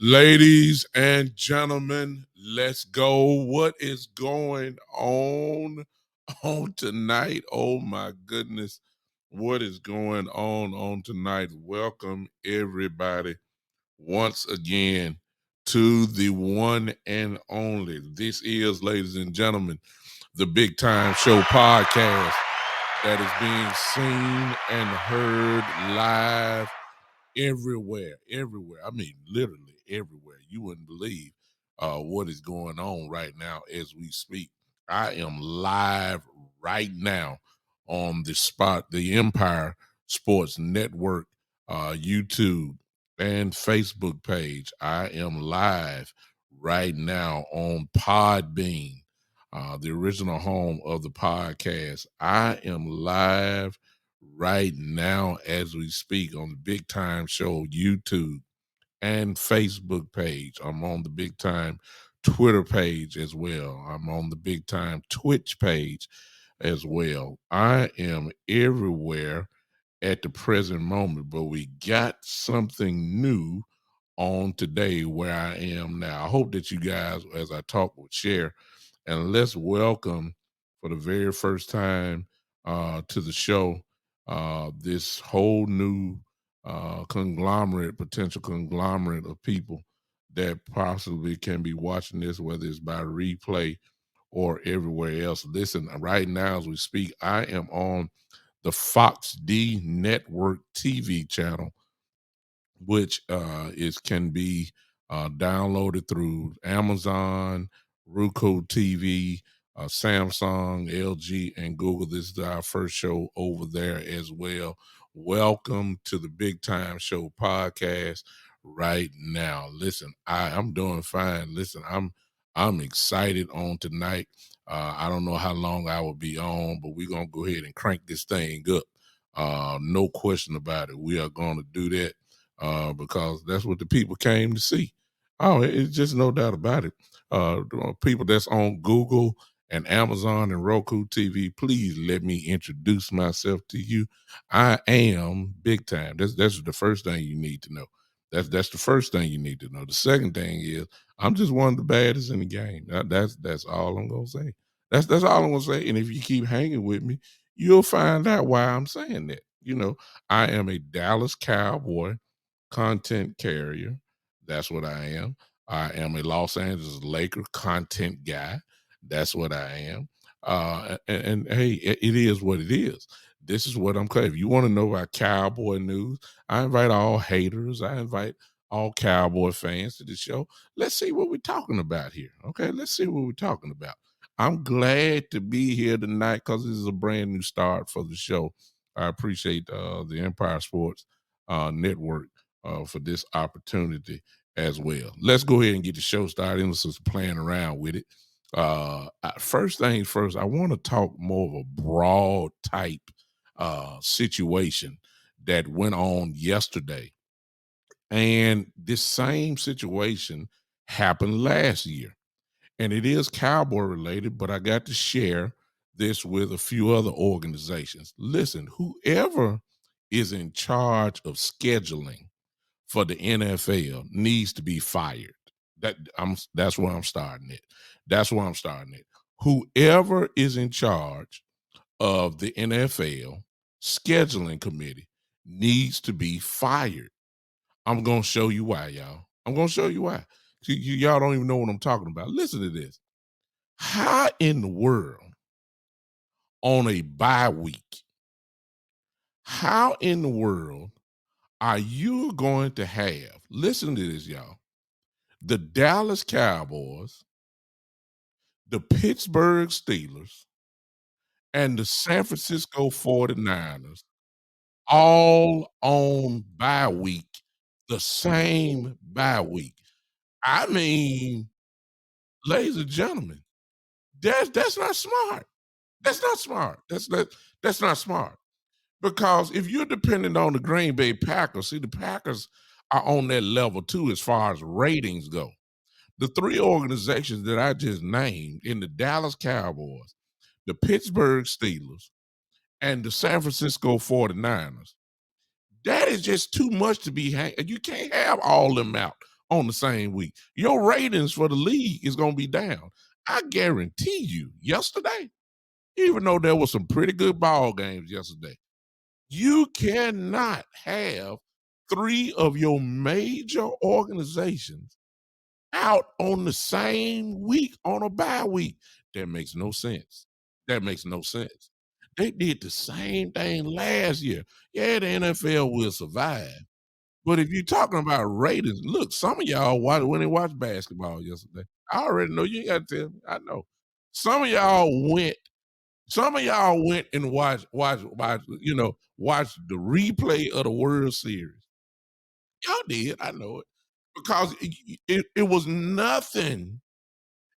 Ladies and gentlemen, let's go. What is going on tonight? Oh my goodness. What is going on tonight? Welcome everybody once again to the one and only. This is, ladies and gentlemen, the Big Time Show podcast that is being seen and heard live everywhere. I mean, literally everywhere. You wouldn't believe what is going on right now as we speak. I am live right now on the Empire Sports Network, YouTube, and Facebook page. I am live right now on Podbean, the original home of the podcast. I am live right now as we speak on the Big Time Show YouTube and Facebook page. I'm on the Big Time Twitter page as well. I'm on the Big Time Twitch page as well. I am everywhere at the present moment, but we got something new on today where I am now. I hope that you guys, as I talk, would share. And let's welcome for the very first time to the show this whole new potential conglomerate of people that possibly can be watching this, whether it's by replay or everywhere else. Listen, right now as we speak, I am on the Fox D Network TV channel, which can be downloaded through Amazon, Roku TV, Samsung, LG, and Google. This is our first show over there as well. Welcome to the Big Time Show podcast right now. Listen, I'm doing fine. Listen, I'm excited on tonight. I don't know how long I will be on, but we're gonna go ahead and crank this thing up. No question about it. We are going to do that because that's what the people came to see. Oh, it's just no doubt about it. People that's on Google and Amazon and Roku TV, please let me introduce myself to you. I am Big Time. That's the first thing you need to know. That's the first thing you need to know. The second thing is I'm just one of the baddest in the game. That's all I'm gonna say. That's all I'm gonna say. And if you keep hanging with me, you'll find out why I'm saying that. I am a Dallas Cowboy content carrier. That's what I am. I am a Los Angeles Laker content guy. That's what I am. And hey, it is what it is. This is what I'm covering. If you want to know about Cowboy news, I invite all haters. I invite all Cowboy fans to the show. Let's see what we're talking about here. Okay, let's see what we're talking about. I'm glad to be here tonight because this is a brand new start for the show. I appreciate the Empire Sports Network for this opportunity as well. Let's go ahead and get the show started. Let's just playing around with it. First things first, I want to talk more of a broad type situation that went on yesterday. And this same situation happened last year. And it is Cowboy related, but I got to share this with a few other organizations. Listen, whoever is in charge of scheduling for the NFL needs to be fired. That's where I'm starting it. That's where I'm starting it. Whoever is in charge of the NFL scheduling committee needs to be fired. I'm gonna show you why, y'all. I'm gonna show you why. Y'all don't even know what I'm talking about. Listen to this. How in the world on a bye week, how in the world are you going to have, listen to this, y'all, the Dallas Cowboys, the Pittsburgh Steelers, and the San Francisco 49ers all on bye week, the same bye week? I mean, ladies and gentlemen, that's not smart. That's not smart. That's not smart. Because if you're dependent on the Green Bay Packers, see, the Packers are on that level too as far as ratings go. The three organizations that I just named in the Dallas Cowboys, the Pittsburgh Steelers, and the San Francisco 49ers, that is just too much to be you can't have all them out on the same week. Your ratings for the league is gonna be down. I guarantee you, yesterday, even though there was some pretty good ball games yesterday, you cannot have three of your major organizations out on the same week on a bye week. That makes no sense. That makes no sense. They did the same thing last year. Yeah, the NFL will survive. But if you're talking about ratings, look, some of y'all when they watched basketball yesterday. I already know you ain't gotta tell me. I know. Some of y'all went, some of y'all went and watched the replay of the World Series. Y'all did, I know it. Because it was nothing.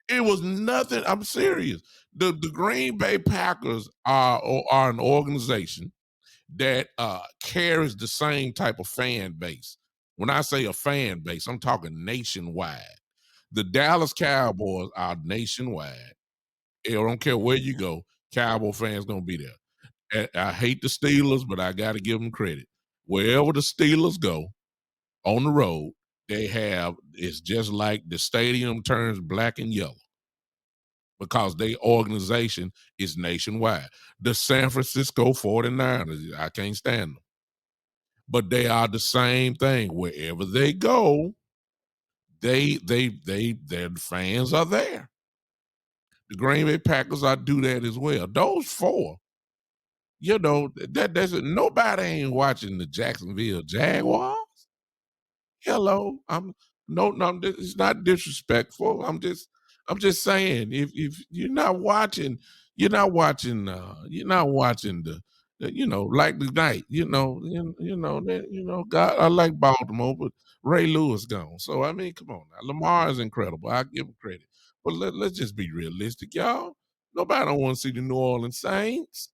It was nothing. I'm serious. The Green Bay Packers are an organization that carries the same type of fan base. When I say a fan base, I'm talking nationwide. The Dallas Cowboys are nationwide. I don't care where you go, Cowboy fans gonna be there. And I hate the Steelers, but I got to give them credit. Wherever the Steelers go on the road, they have it's just like the stadium turns black and yellow because their organization is nationwide. The San Francisco 49ers, I can't stand them, but they are the same thing. Wherever they go, their fans are there. The Green Bay Packers I do that as well. Those four, that's nobody ain't watching the Jacksonville Jaguars. Hello, it's not disrespectful. I'm just saying if you're not watching, you're not watching like the night, God, I like Baltimore, but Ray Lewis gone. So I mean, come on now. Lamar is incredible. I give him credit. But let's just be realistic, y'all. Nobody don't want to see the New Orleans Saints.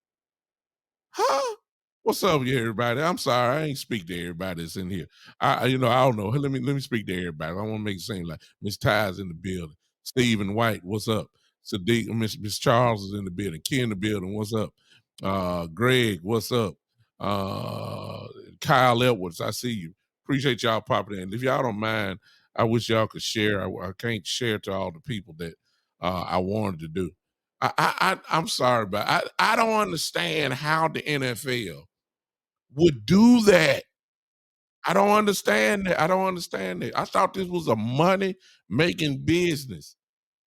Huh? What's up, with everybody? I'm sorry, I ain't speak to everybody that's in here. I don't know. Let me speak to everybody. I want to make it seem like Miss Ty's in the building. Stephen White, what's up? Sadiq, Miss Charles is in the building. Ken in the building, what's up? Greg, what's up? Uh, Kyle Edwards, I see you. Appreciate y'all popping in. If y'all don't mind, I wish y'all could share. I can't share to all the people that I wanted to do. I'm sorry, but I don't understand how the NFL would do that. I don't understand that. I don't understand it. I thought this was a money making business.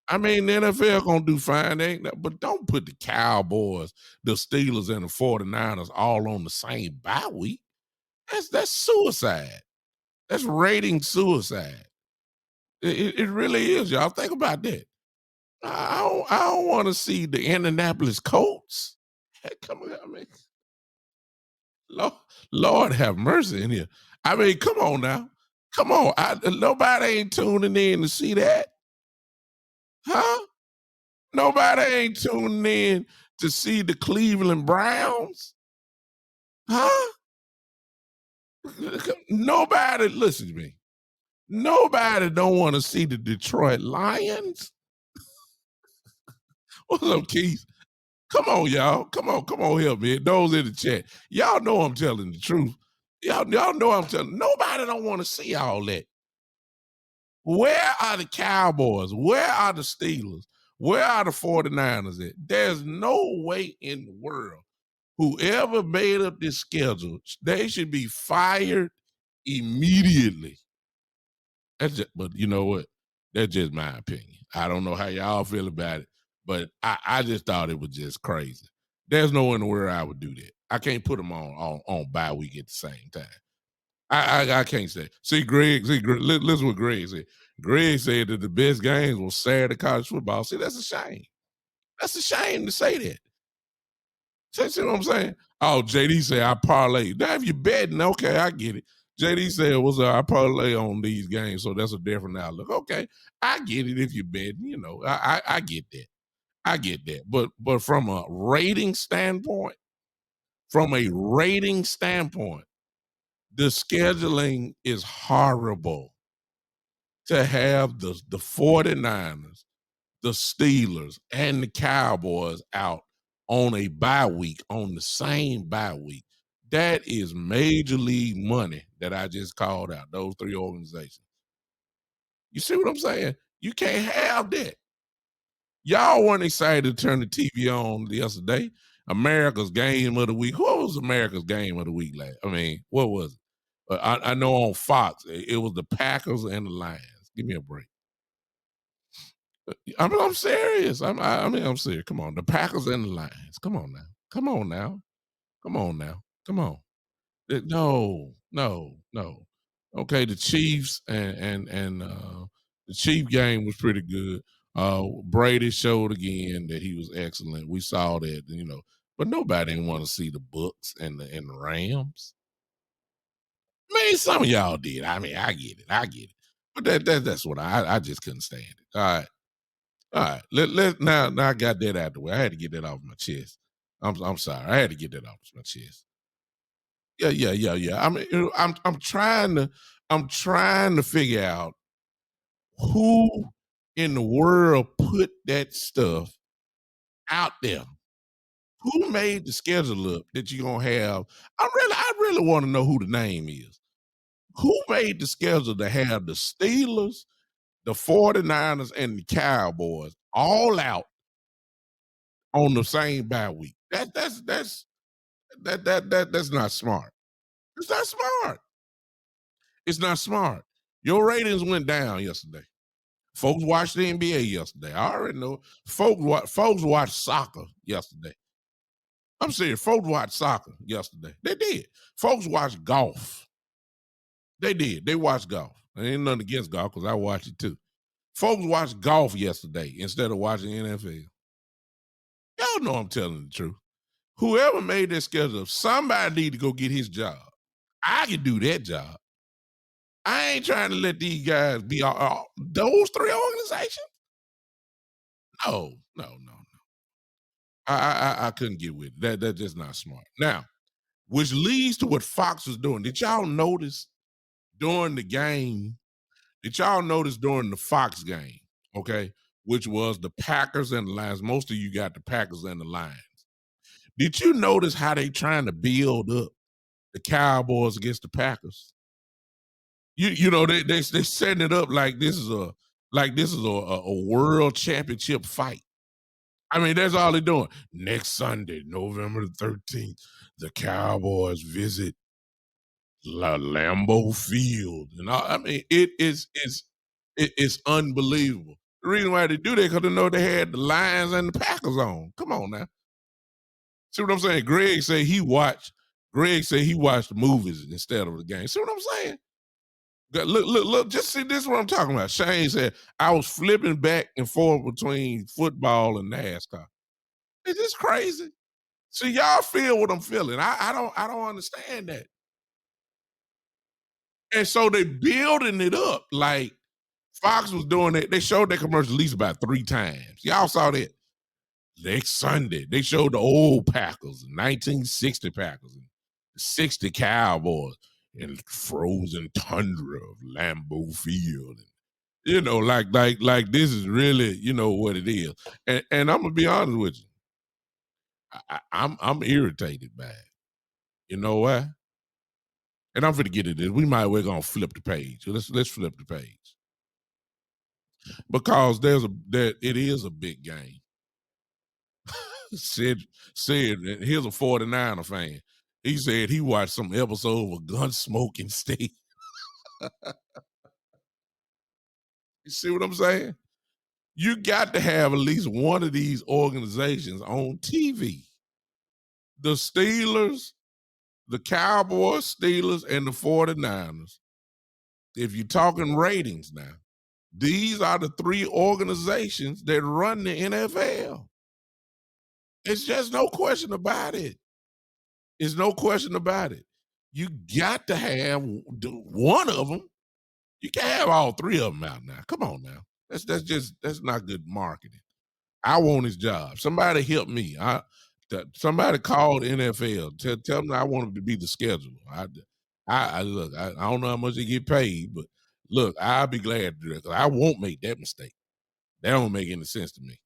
I mean, the NFL gonna do fine, but don't put the Cowboys, the Steelers, and the 49ers all on the same bye week. That's suicide. That's rating suicide. It really is, y'all. Think about that. I don't want to see the Indianapolis Colts. Heck, come on, I mean, Lord, Lord have mercy in here. I mean, come on now. Come on. Nobody ain't tuning in to see that. Huh? Nobody ain't tuning in to see the Cleveland Browns. Huh? Nobody, listen to me. Nobody don't want to see the Detroit Lions. What's up, Keith? Come on, y'all. Come on here, man. Those in the chat. Y'all know I'm telling the truth. Y'all know I'm telling. Nobody don't want to see all that. Where are the Cowboys? Where are the Steelers? Where are the 49ers at? There's no way in the world. Whoever made up this schedule, they should be fired immediately. But you know what? That's just my opinion. I don't know how y'all feel about it, but I just thought it was just crazy. There's no in the world I would do that. I can't put them on bye week at the same time. I can't say. Listen what Greg said. Greg said that the best games will Saturday college football. See, that's a shame. That's a shame to say that. See what I'm saying? Oh, JD said I parlay. Now if you're betting, okay, I get it. JD said, "What's up? I parlay on these games, so that's a different outlook." Okay, I get it if you're betting. I get that. I get that. But from a rating standpoint, the scheduling is horrible. To have the 49ers, the Steelers, and the Cowboys out on a bye week, on the same bye week. That is major league money that I just called out, those three organizations. You see what I'm saying? You can't have that. Y'all weren't excited to turn the TV on yesterday. America's game of the week. What was America's game of the week like? I mean, what was it? I know on Fox it was the Packers and the Lions. Give me a break. I'm serious. I'm serious. Come on, the Packers and the Lions. Come on now. Come on now. Come on now. Come on. No, no, no. Okay, the Chiefs and the Chief game was pretty good. Brady showed again that he was excellent. We saw that, but nobody didn't want to see the Bucks and the Rams. I mean, some of y'all did. I mean, I get it. I get it. But that's what I just couldn't stand it. All right. All right. Now I got that out the way. I had to get that off my chest. I'm sorry. I had to get that off my chest. Yeah, yeah, yeah, yeah. I mean, I'm trying to figure out who in the world put that stuff out there. Who made the schedule up that you're gonna have? I really want to know who the name is. Who made the schedule to have the Steelers, the 49ers, and the Cowboys all out on the same bye week? That's not smart. It's not smart. It's not smart. Your ratings went down yesterday. Folks watched the NBA yesterday. I already know. Folks watched soccer yesterday. I'm serious. Folks watched soccer yesterday. They did. Folks watched golf. They did. They watched golf. There ain't nothing against golf because I watched it too. Folks watched golf yesterday instead of watching NFL. Y'all know I'm telling the truth. Whoever made that schedule, somebody need to go get his job. I can do that job. I ain't trying to let these guys be all those three organizations. No, no, no, no. I couldn't get with it. That's just not smart. Now, which leads to what Fox was doing. Did y'all notice during the game? Did y'all notice during the Fox game? Okay, which was the Packers and the Lions. Most of you got the Packers and the Lions. Did you notice how they trying to build up the Cowboys against the Packers? They setting it up like this is a world championship fight. I mean, that's all they're doing. Next Sunday, November the 13th, the Cowboys visit Lambeau Field. And I mean, it's unbelievable. The reason why they do that because they know they had the Lions and the Packers on. Come on now. See what I'm saying? Greg said he watched the movies instead of the game. See what I'm saying? Look, just see this is what I'm talking about. Shane said, I was flipping back and forth between football and NASCAR. Is this crazy? See, y'all feel what I'm feeling. I don't understand that. And so they building it up like Fox was doing it. They showed that commercial at least about 3 times. Y'all saw that. Next Sunday, they showed the old Packers, the 1960 Packers, and the 60 Cowboys, and frozen tundra of Lambeau Field. And, like this is really, what it is. And I'm gonna be honest with you. I'm irritated by it. You know why? And I'm gonna get at this. We're gonna flip the page. Let's flip the page. Because it is a big game. said here's a 49er fan. He said he watched some episode of Gunsmoke and State. You see what I'm saying? You got to have at least one of these organizations on TV. The Steelers, the Cowboys, Steelers, and the 49ers. If you're talking ratings now, these are the three organizations that run the NFL. It's just no question about it. There's no question about it. You got to have one of them. You can't have all three of them out now. Come on now. That's not good marketing. I want his job. Somebody help me. Somebody call the NFL. Tell them I want him to be the scheduler. I look. I don't know how much they get paid, but look, I'll be glad to do that because I won't make that mistake. That don't make any sense to me.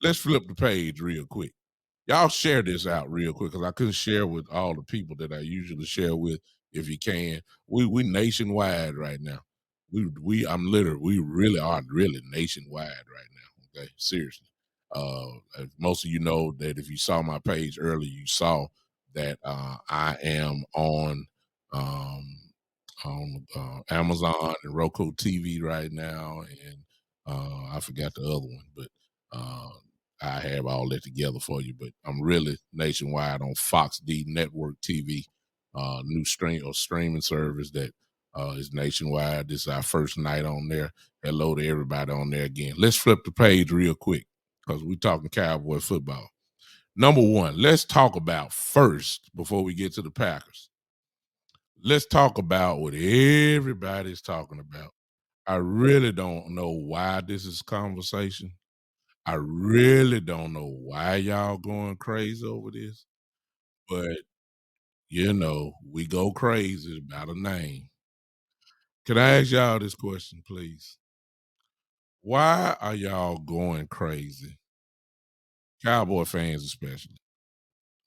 Let's flip the page real quick. Y'all share this out real quick because I couldn't share with all the people that I usually share with. If you can, we nationwide right now. We really are really nationwide right now. Okay, seriously. If most of you know that if you saw my page earlier, you saw that I am um, on Amazon and Roku TV right now, and I forgot the other one, but uh, I have all that together for you. But I'm really nationwide on Fox D Network TV, new streaming service that is nationwide. This is our first night on there. Hello to everybody on there again. Let's flip the page real quick because we're talking Cowboy football. Number one, let's talk about first before we get to the Packers. Let's talk about what everybody's talking about. I really don't know why this is conversation. I really don't know why y'all going crazy over this, but we go crazy about a name. Can I ask y'all this question, please? Why are y'all going crazy? Cowboy fans especially.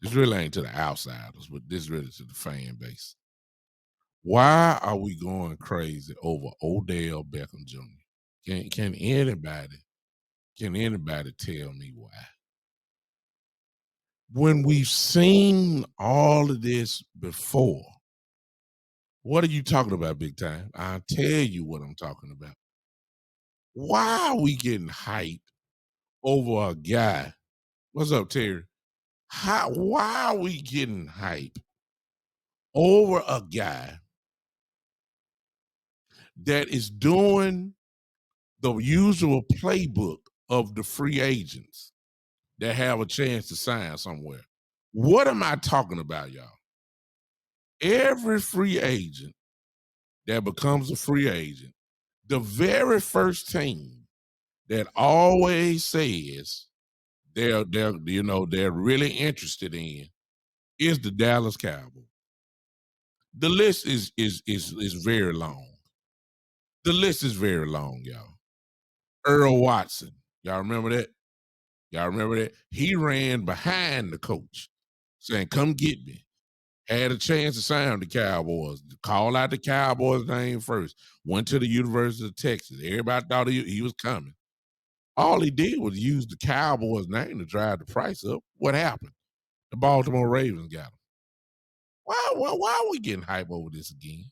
This really ain't to the outsiders, but this really to the fan base. Why are we going crazy over Odell Beckham Jr.? Can anybody tell me why? When we've seen all of this before, what are you talking about, big time? I'll tell you what I'm talking about. Why are we getting hyped over a guy? What's up, Terry? Why are we getting hyped over a guy that is doing the usual playbook of the free agents that have a chance to sign somewhere? What am I talking about, y'all? Every free agent that becomes a free agent, the very first team that always says they're really interested in is the Dallas Cowboys. The list is very long. The list is very long, y'all. Earl Watson, y'all remember that? Y'all remember that? He ran behind the coach, saying, "Come get me." Had a chance to sign the Cowboys. Call out the Cowboys' name first. Went to the University of Texas. Everybody thought he was coming. All he did was use the Cowboys' name to drive the price up. What happened? The Baltimore Ravens got him. Why are we getting hype over this again?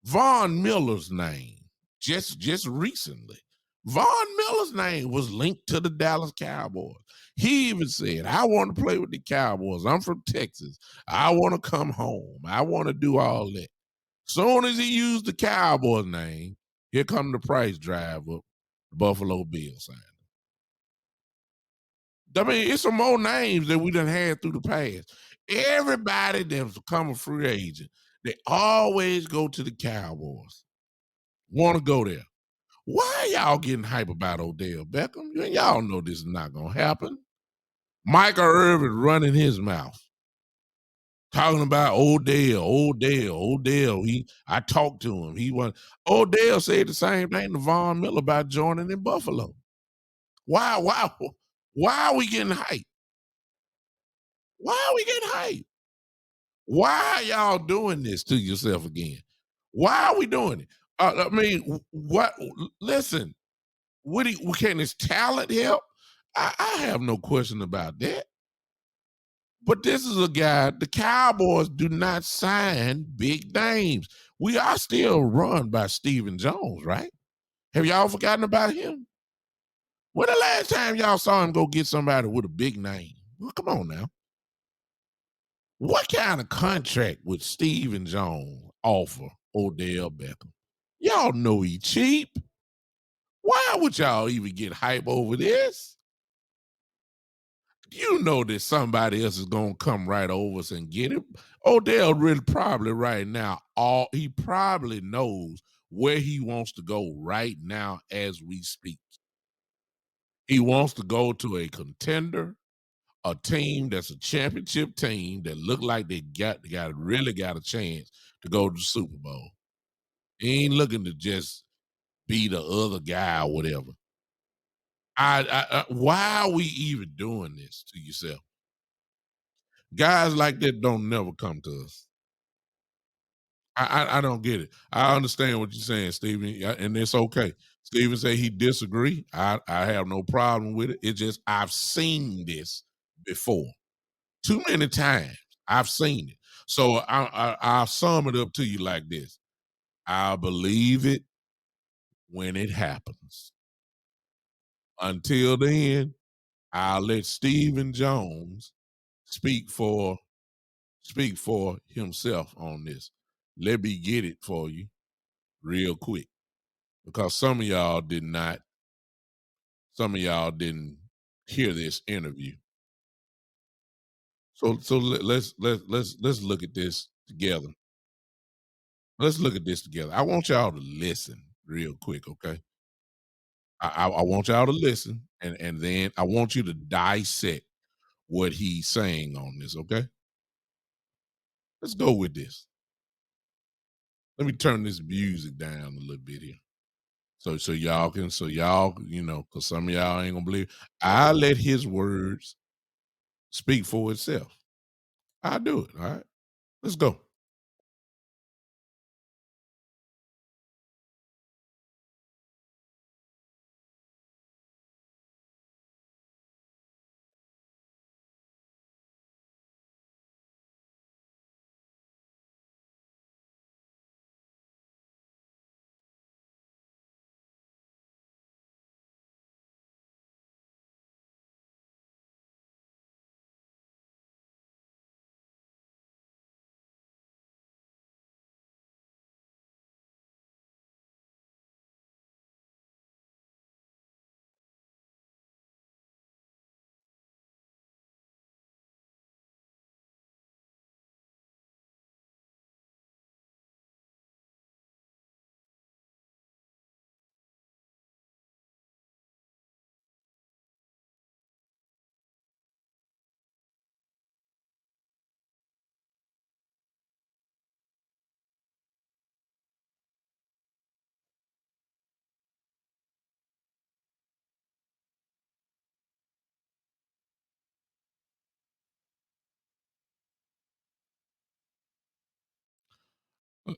Von Miller's name, just recently. Von Miller's name was linked to the Dallas Cowboys. He even said, "I want to play with the Cowboys. I'm from Texas. I want to come home. I want to do all that." Soon as he used the Cowboys name, here come the price drive up. The Buffalo Bills signed him. I mean, it's some more names that we done had through the past. Everybody that's become a free agent, they always go to the Cowboys. Want to go there. Why y'all getting hype about Odell Beckham? Y'all know this is not gonna happen. Michael Irvin running his mouth, talking about Odell. I talked to him. Odell said the same thing to Von Miller about joining in Buffalo. Why are we getting hype? Why are we getting hype? Why are y'all doing this to yourself again? Why are we doing it? I mean, what? Listen, can his talent help? I have no question about that. But this is a guy, the Cowboys do not sign big names. We are still run by Stephen Jones, right? Have y'all forgotten about him? When the last time y'all saw him go get somebody with a big name? Well, come on now. What kind of contract would Stephen Jones offer Odell Beckham? Y'all know he cheap. Why would y'all even get hype over this? You know that somebody else is gonna come right over us and get him. Odell really probably right now, he probably knows where he wants to go right now as we speak. He wants to go to a contender, a team that's a championship team that look like they really got a chance to go to the Super Bowl. He ain't looking to just be the other guy or whatever. Why are we even doing this to yourself? Guys like that don't never come to us. I don't get it. I understand what you're saying, Steven, and it's okay. Steven say he disagree. I have no problem with it. It's just I've seen this before too many times. I've seen it. So I'll sum it up to you like this. I believe it when it happens. Until then, I'll let Stephen Jones speak for speak for himself on this. Let me get it for you real quick because some of y'all didn't hear this interview. So let's look at this together. Let's look at this together. I want y'all to listen real quick, okay? I want y'all to listen, and then I want you to dissect what he's saying on this, okay? Let's go with this. Let me turn this music down a little bit here. So y'all, because some of y'all ain't gonna believe. I let his words speak for itself. I do it. All right. Let's go.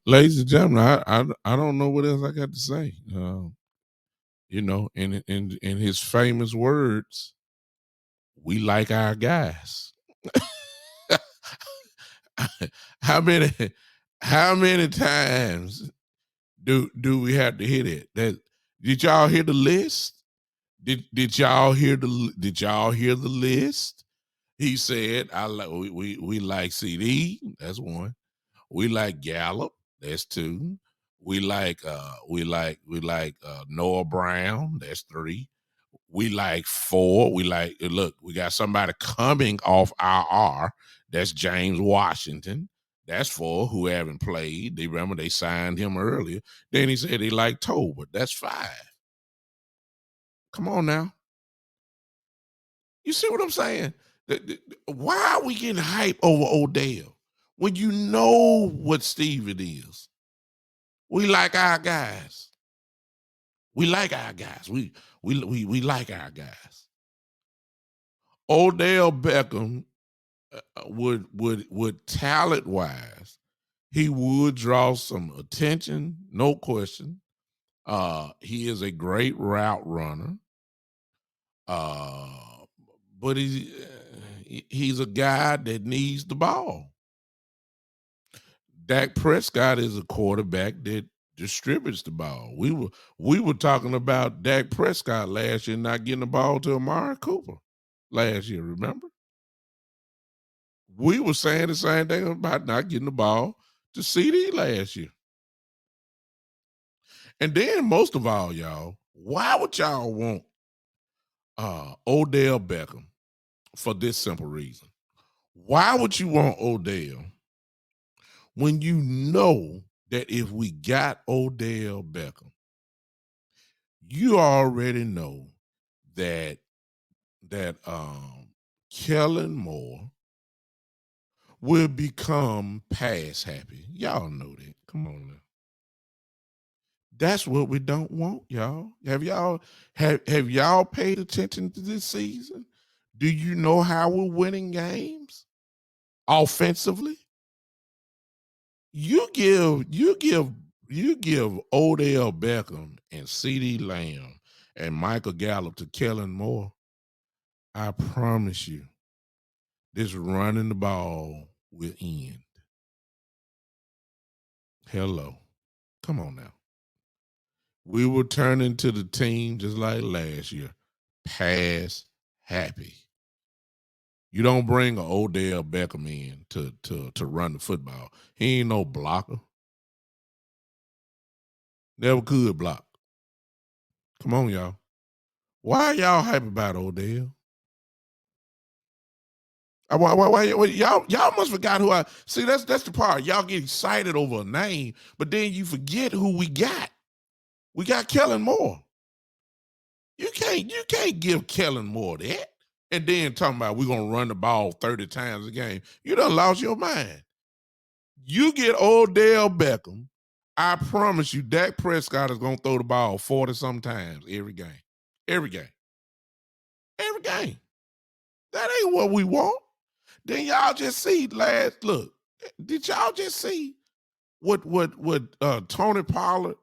Ladies and gentlemen, I don't know what else I got to say. In his famous words, we like our guys. how many how many times do we have to hear that? Did y'all hear the list? Did y'all hear the list? He said, "I like we like CD. That's one. We like Gallup. That's two. We like Noah Brown. That's three. We like four. Look. We got somebody coming off IR. That's James Washington. That's four who haven't played. They remember they signed him earlier. Then he said he liked Tolbert. That's five. Come on now. You see what I'm saying? Why are we getting hype over Odell when you know what Steve it is? We like our guys. We like our guys. We like our guys. Odell Beckham would talent wise, he would draw some attention, no question. He is a great route runner. Uh, but he's a guy that needs the ball. Dak Prescott is a quarterback that distributes the ball. We were talking about Dak Prescott last year not getting the ball to Amari Cooper last year, remember? We were saying the same thing about not getting the ball to CD last year. And then most of all, y'all, why would y'all want Odell Beckham for this simple reason? Why would you want Odell when you know that if we got Odell Beckham, you already know that Kellen Moore will become pass happy. Y'all know that. Come on now. That's what we don't want, y'all. Have y'all paid attention to this season? Do you know how we're winning games offensively? You give Odell Beckham and CD Lamb and Michael Gallup to Kellen Moore. I promise you, this running the ball will end. Hello. Come on now. We will turn into the team just like last year. Pass happy. You don't bring an Odell Beckham in to run the football. He ain't no blocker. Never could block. Come on, y'all. Why are y'all hype about Odell? Why y'all must forgot who I see. That's the part. Y'all get excited over a name, but then you forget who we got. We got Kellen Moore. You can't give Kellen Moore that. And then talking about we're gonna run the ball 30 times a game. You done lost your mind. You get Odell Beckham. I promise you, Dak Prescott is gonna throw the ball 40 sometimes every game. Every game. Every game. That ain't what we want. Then y'all just see last look. Did y'all just see what Tony Pollard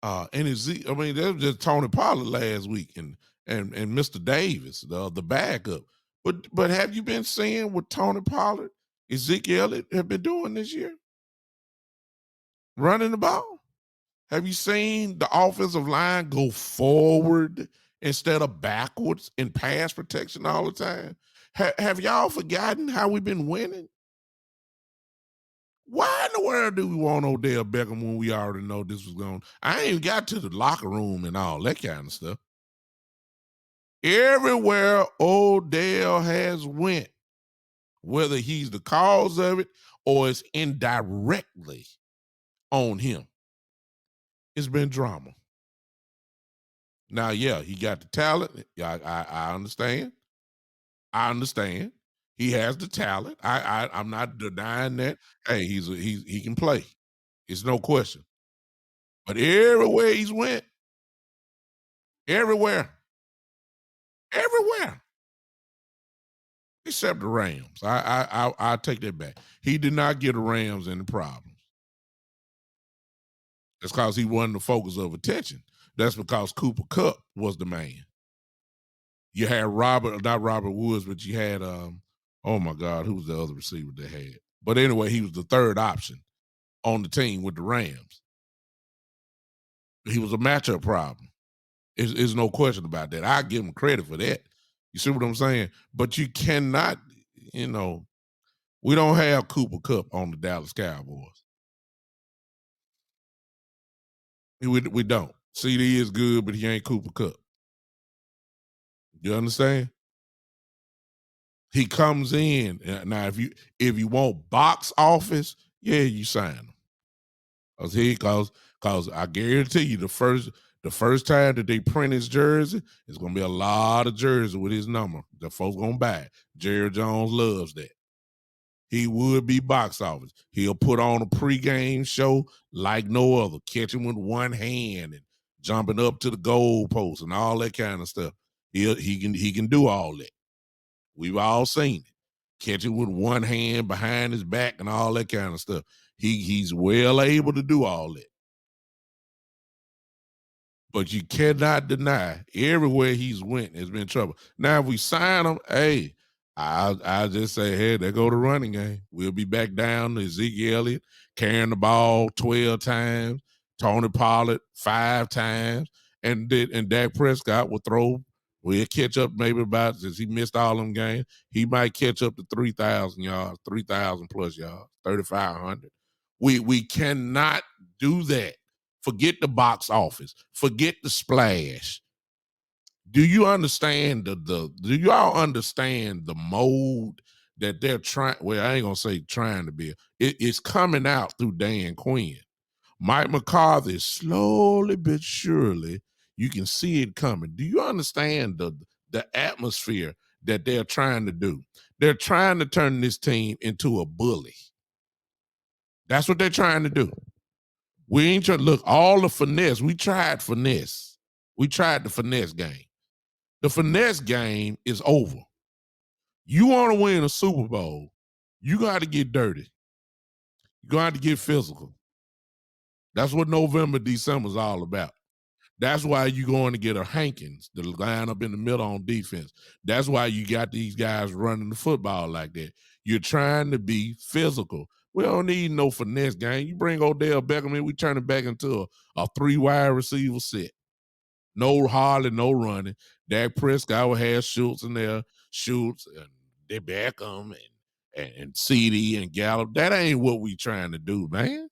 and his I mean, that was just Tony Pollard last week and Mr. Davis, the backup. But have you been seeing what Tony Pollard, Ezekiel Elliott have been doing this year? Running the ball? Have you seen the offensive line go forward instead of backwards in pass protection all the time? Have y'all forgotten how we've been winning? Why in the world do we want Odell Beckham when we already know this was going? I ain't even got to the locker room and all that kind of stuff. Everywhere Odell has went, whether he's the cause of it or it's indirectly on him, it's been drama. Now, yeah, he got the talent. Yeah, I understand. I understand. He has the talent. I'm not denying that. Hey, he can play. It's no question. But everywhere he's went, everywhere, everywhere, except the Rams. I take that back. He did not get the Rams any problems. That's because he wasn't the focus of attention. That's because Cooper Kupp was the man. You had not Robert Woods, but you had oh my God, who was the other receiver they had? But anyway, he was the third option on the team with the Rams. He was a matchup problem. There's no question about that. I give him credit for that. You see what I'm saying? But you cannot, we don't have Cooper Kupp on the Dallas Cowboys. We don't. CD is good, but he ain't Cooper Kupp. You understand? He comes in now. If you want box office, yeah, you sign him. Cause I guarantee you the first time that they print his jersey, it's gonna be a lot of jerseys with his number. The folks gonna buy it. Jerry Jones loves that. He would be box office. He'll put on a pregame show like no other, catching with one hand and jumping up to the goalpost and all that kind of stuff. He can do all that. We've all seen it. Catching with one hand behind his back and all that kind of stuff. He's well able to do all that. But you cannot deny everywhere he's went has been trouble. Now, if we sign him, hey, I'll just say, hey, there go the running game. We'll be back down to Ezekiel Elliott carrying the ball 12 times, Tony Pollard 5 times, and Dak Prescott will throw. We'll catch up maybe about, since he missed all them games, he might catch up to 3,000 yards, 3,000 plus yards, 3,500. We cannot do that. Forget the box office. Forget the splash. Do you understand do y'all understand the mode that they're trying? Well, I ain't gonna say trying to be. It's coming out through Dan Quinn. Mike McCarthy is slowly but surely, you can see it coming. Do you understand the atmosphere that they're trying to do? They're trying to turn this team into a bully. That's what they're trying to do. We ain't trying to look all the finesse. We tried finesse. We tried the finesse game. The finesse game is over. You want to win a Super Bowl, you got to get dirty. You're going to have to get physical. That's what November, December is all about. That's why you're going to get a Hankins to line up in the middle on defense. That's why you got these guys running the football like that. You're trying to be physical. We don't need no finesse game. You bring Odell Beckham in, we turn it back into a three wide receiver set. No hardly no running. Dak Prescott will have Schultz in there, Schultz and they Beckham and CD and Gallup. That ain't what we trying to do, man.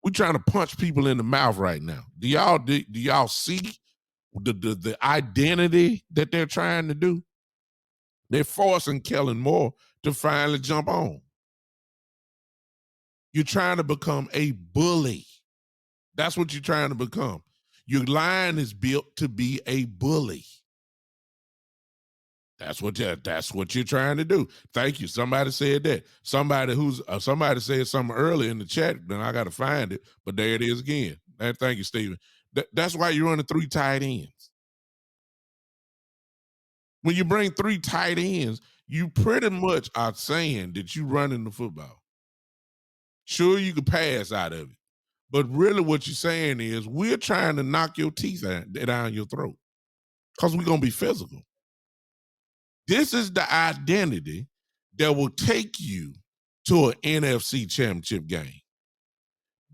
We trying to punch people in the mouth right now. Do y'all see the identity that they're trying to do? They're forcing Kellen Moore to finally jump on. You're trying to become a bully. That's what you're trying to become. Your line is built to be a bully. That's what you're trying to do. Thank you. Somebody said that. Somebody said something earlier in the chat. Then I got to find it. But there it is again. Thank you, Steven. That's why you're running 3 tight ends. When you bring 3 tight ends, you pretty much are saying that you running the football. Sure, you can pass out of it, but really, what you're saying is we're trying to knock your teeth down your throat because we're gonna be physical. This is the identity that will take you to an NFC championship game.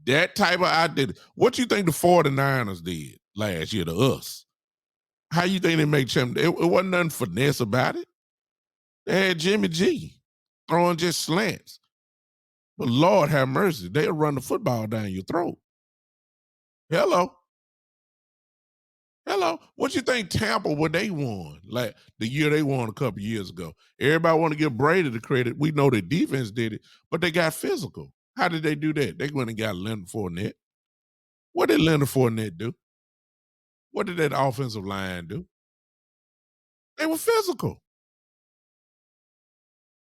That type of identity. What you think the 49ers did last year to us? How you think they made championship? It wasn't nothing finesse about it. They had Jimmy G throwing just slants. But Lord have mercy, they'll run the football down your throat. Hello. What you think Tampa when they won? Like the year they won a couple years ago. Everybody want to give Brady the credit. We know the defense did it, but they got physical. How did they do that? They went and got Leonard Fournette. What did Leonard Fournette do? What did that offensive line do? They were physical.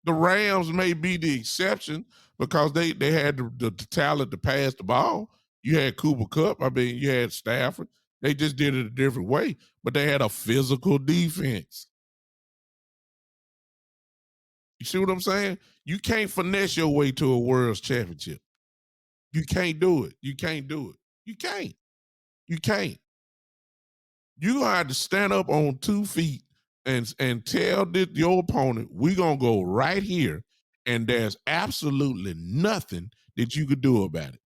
The Rams may be the exception because they had the talent to pass the ball. You had Cooper Kupp. I mean, you had Stafford. They just did it a different way, but they had a physical defense. You see what I'm saying? You can't finesse your way to a world championship. You can't do it. You can't do it. You can't. You can't. You gonna have to stand up on 2 feet and tell your opponent, we're gonna go right here, and there's absolutely nothing that you could do about it.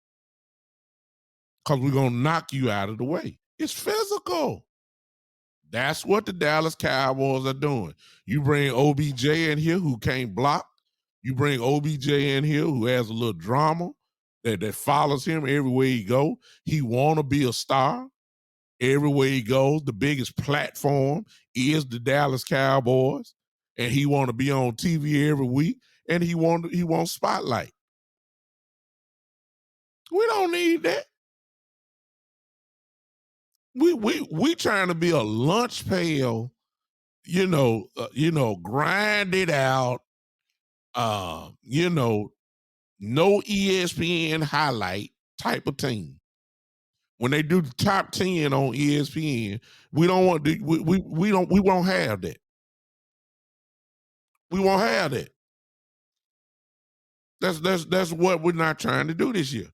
Because we're gonna knock you out of the way. It's physical. That's what the Dallas Cowboys are doing. You bring OBJ in here who can't block. You bring OBJ in here who has a little drama that follows him everywhere he go. He want to be a star everywhere he goes. The biggest platform is the Dallas Cowboys, and he want to be on TV every week, and he want spotlight. We don't need that. We trying to be a lunch pail, grind it out, no ESPN highlight type of team. When they do the top 10 on ESPN, we don't want we won't have that. We won't have that. That's what we're not trying to do this year.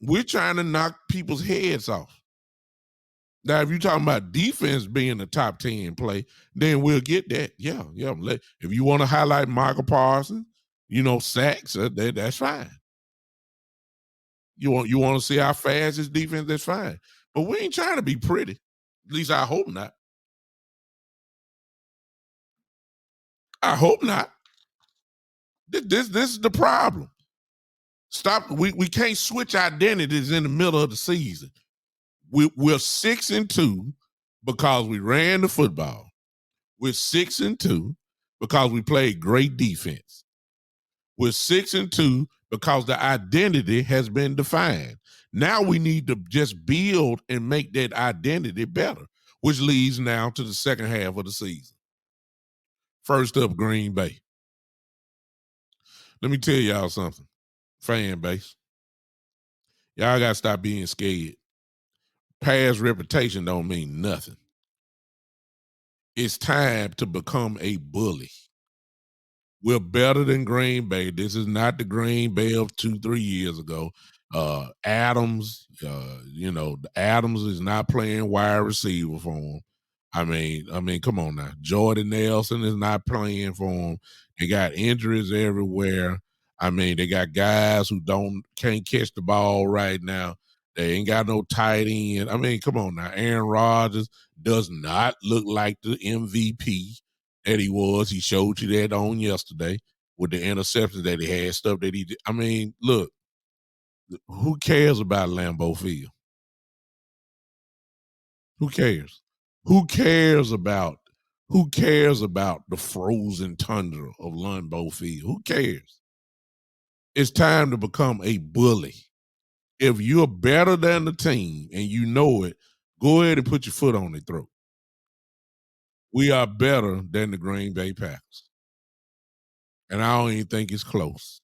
We're trying to knock people's heads off. Now, if you're talking about defense being the top 10 play, then we'll get that. Yeah. If you want to highlight Michael Parsons, sacks, that's fine. You want to see how fast his defense, that's fine. But we ain't trying to be pretty. At least I hope not. I hope not. This is the problem. Stop. We can't switch identities in the middle of the season. We're 6-2 because we ran the football. We're 6-2 because we played great defense. We're 6-2 because the identity has been defined. Now we need to just build and make that identity better, which leads now to the second half of the season. First up, Green Bay. Let me tell y'all something, fan base. Y'all got to stop being scared. Past reputation don't mean nothing. It's time to become a bully. We're better than Green Bay. This is not the Green Bay of 2, 3 years ago. Adams, Adams is not playing wide receiver for him. I mean, come on now. Jordan Nelson is not playing for him. They got injuries everywhere. I mean, they got guys who can't catch the ball right now. They ain't got no tight end. I mean, come on now. Aaron Rodgers does not look like the MVP that he was. He showed you that on yesterday with the interceptions that he had, stuff that he did. I mean, look, who cares about Lambeau Field? Who cares? Who cares about the frozen tundra of Lambeau Field? Who cares? It's time to become a bully. If you're better than the team and you know it, go ahead and put your foot on their throat. We are better than the Green Bay Packers. And I don't even think it's close.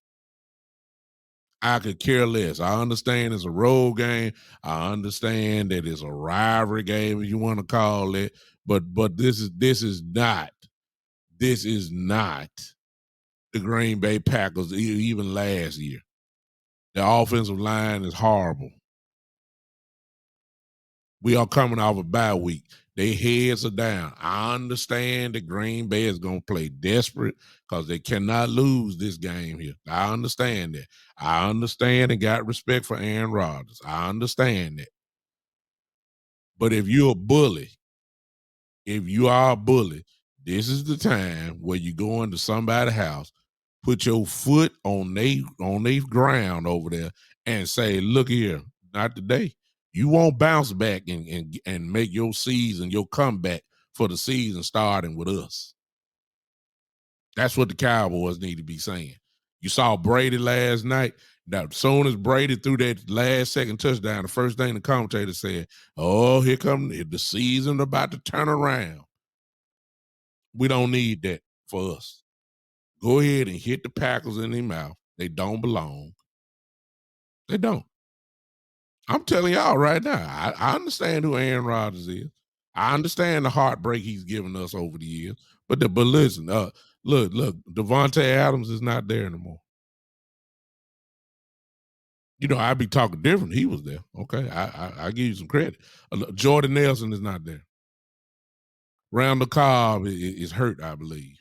I could care less. I understand it's a road game. I understand that it's a rivalry game, if you want to call it. But this is not the Green Bay Packers even last year. The offensive line is horrible. We are coming off a bye week. Their heads are down. I understand that Green Bay is going to play desperate because they cannot lose this game here. I understand that. I understand and got respect for Aaron Rodgers. I understand that. But if you're a bully, if you are a bully, this is the time where you go into somebody's house, put your foot on they ground over there, and say, "Look here, not today. You won't bounce back and make your season, your comeback for the season starting with us." That's what the Cowboys need to be saying. You saw Brady last night. Now, as soon as Brady threw that last second touchdown, the first thing the commentator said, "Oh, here come the season about to turn around." We don't need that for us. Go ahead and hit the Packers in their mouth. They don't belong. They don't. I'm telling y'all right now, I understand who Aaron Rodgers is. I understand the heartbreak he's given us over the years. But listen, look, Devontae Adams is not there anymore. I'd be talking different. He was there. Okay, I give you some credit. Jordan Nelson is not there. Randall Cobb is hurt, I believe.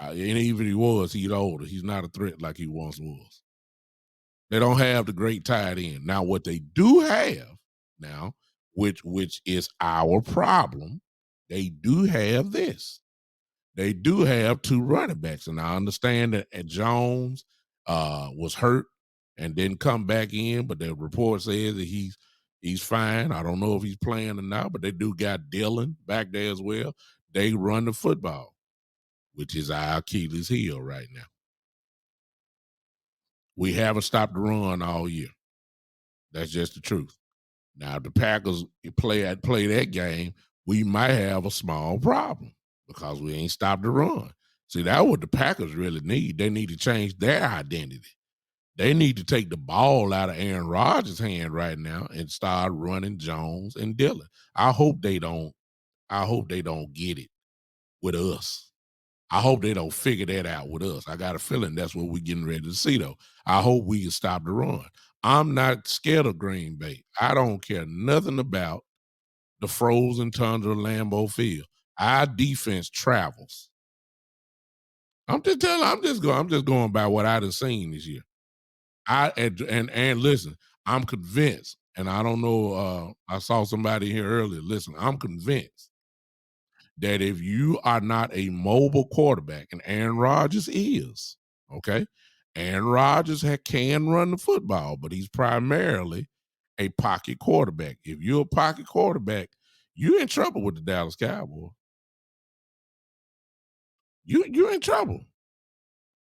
And even if he was, he's older. He's not a threat like he once was. They don't have the great tight end. Now, what they do have now, which is our problem, they do have this. They do have two running backs, and I understand that Jones was hurt and didn't come back in, but the report says that he's fine. I don't know if he's playing or not, but they do got Dillon back there as well. They run the football, which is our Achilles heel right now. We haven't stopped the run all year. That's just the truth. Now, if the Packers play that game, we might have a small problem because we ain't stopped the run. See, that's what the Packers really need. They need to change their identity. They need to take the ball out of Aaron Rodgers' hand right now and start running Jones and Dillon. I hope they don't get it with us. I hope they don't figure that out with us. I got a feeling that's what we're getting ready to see, though. I hope we can stop the run. I'm not scared of Green Bay. I don't care nothing about the frozen tundra of Lambeau Field. Our defense travels. I'm just going by what I done seen this year. And listen, I'm convinced, and I don't know, I saw somebody here earlier. Listen, I'm convinced that if you are not a mobile quarterback, and Aaron Rodgers is, okay? Aaron Rodgers can run the football, but he's primarily a pocket quarterback. If you're a pocket quarterback, you're in trouble with the Dallas Cowboys. You're in trouble.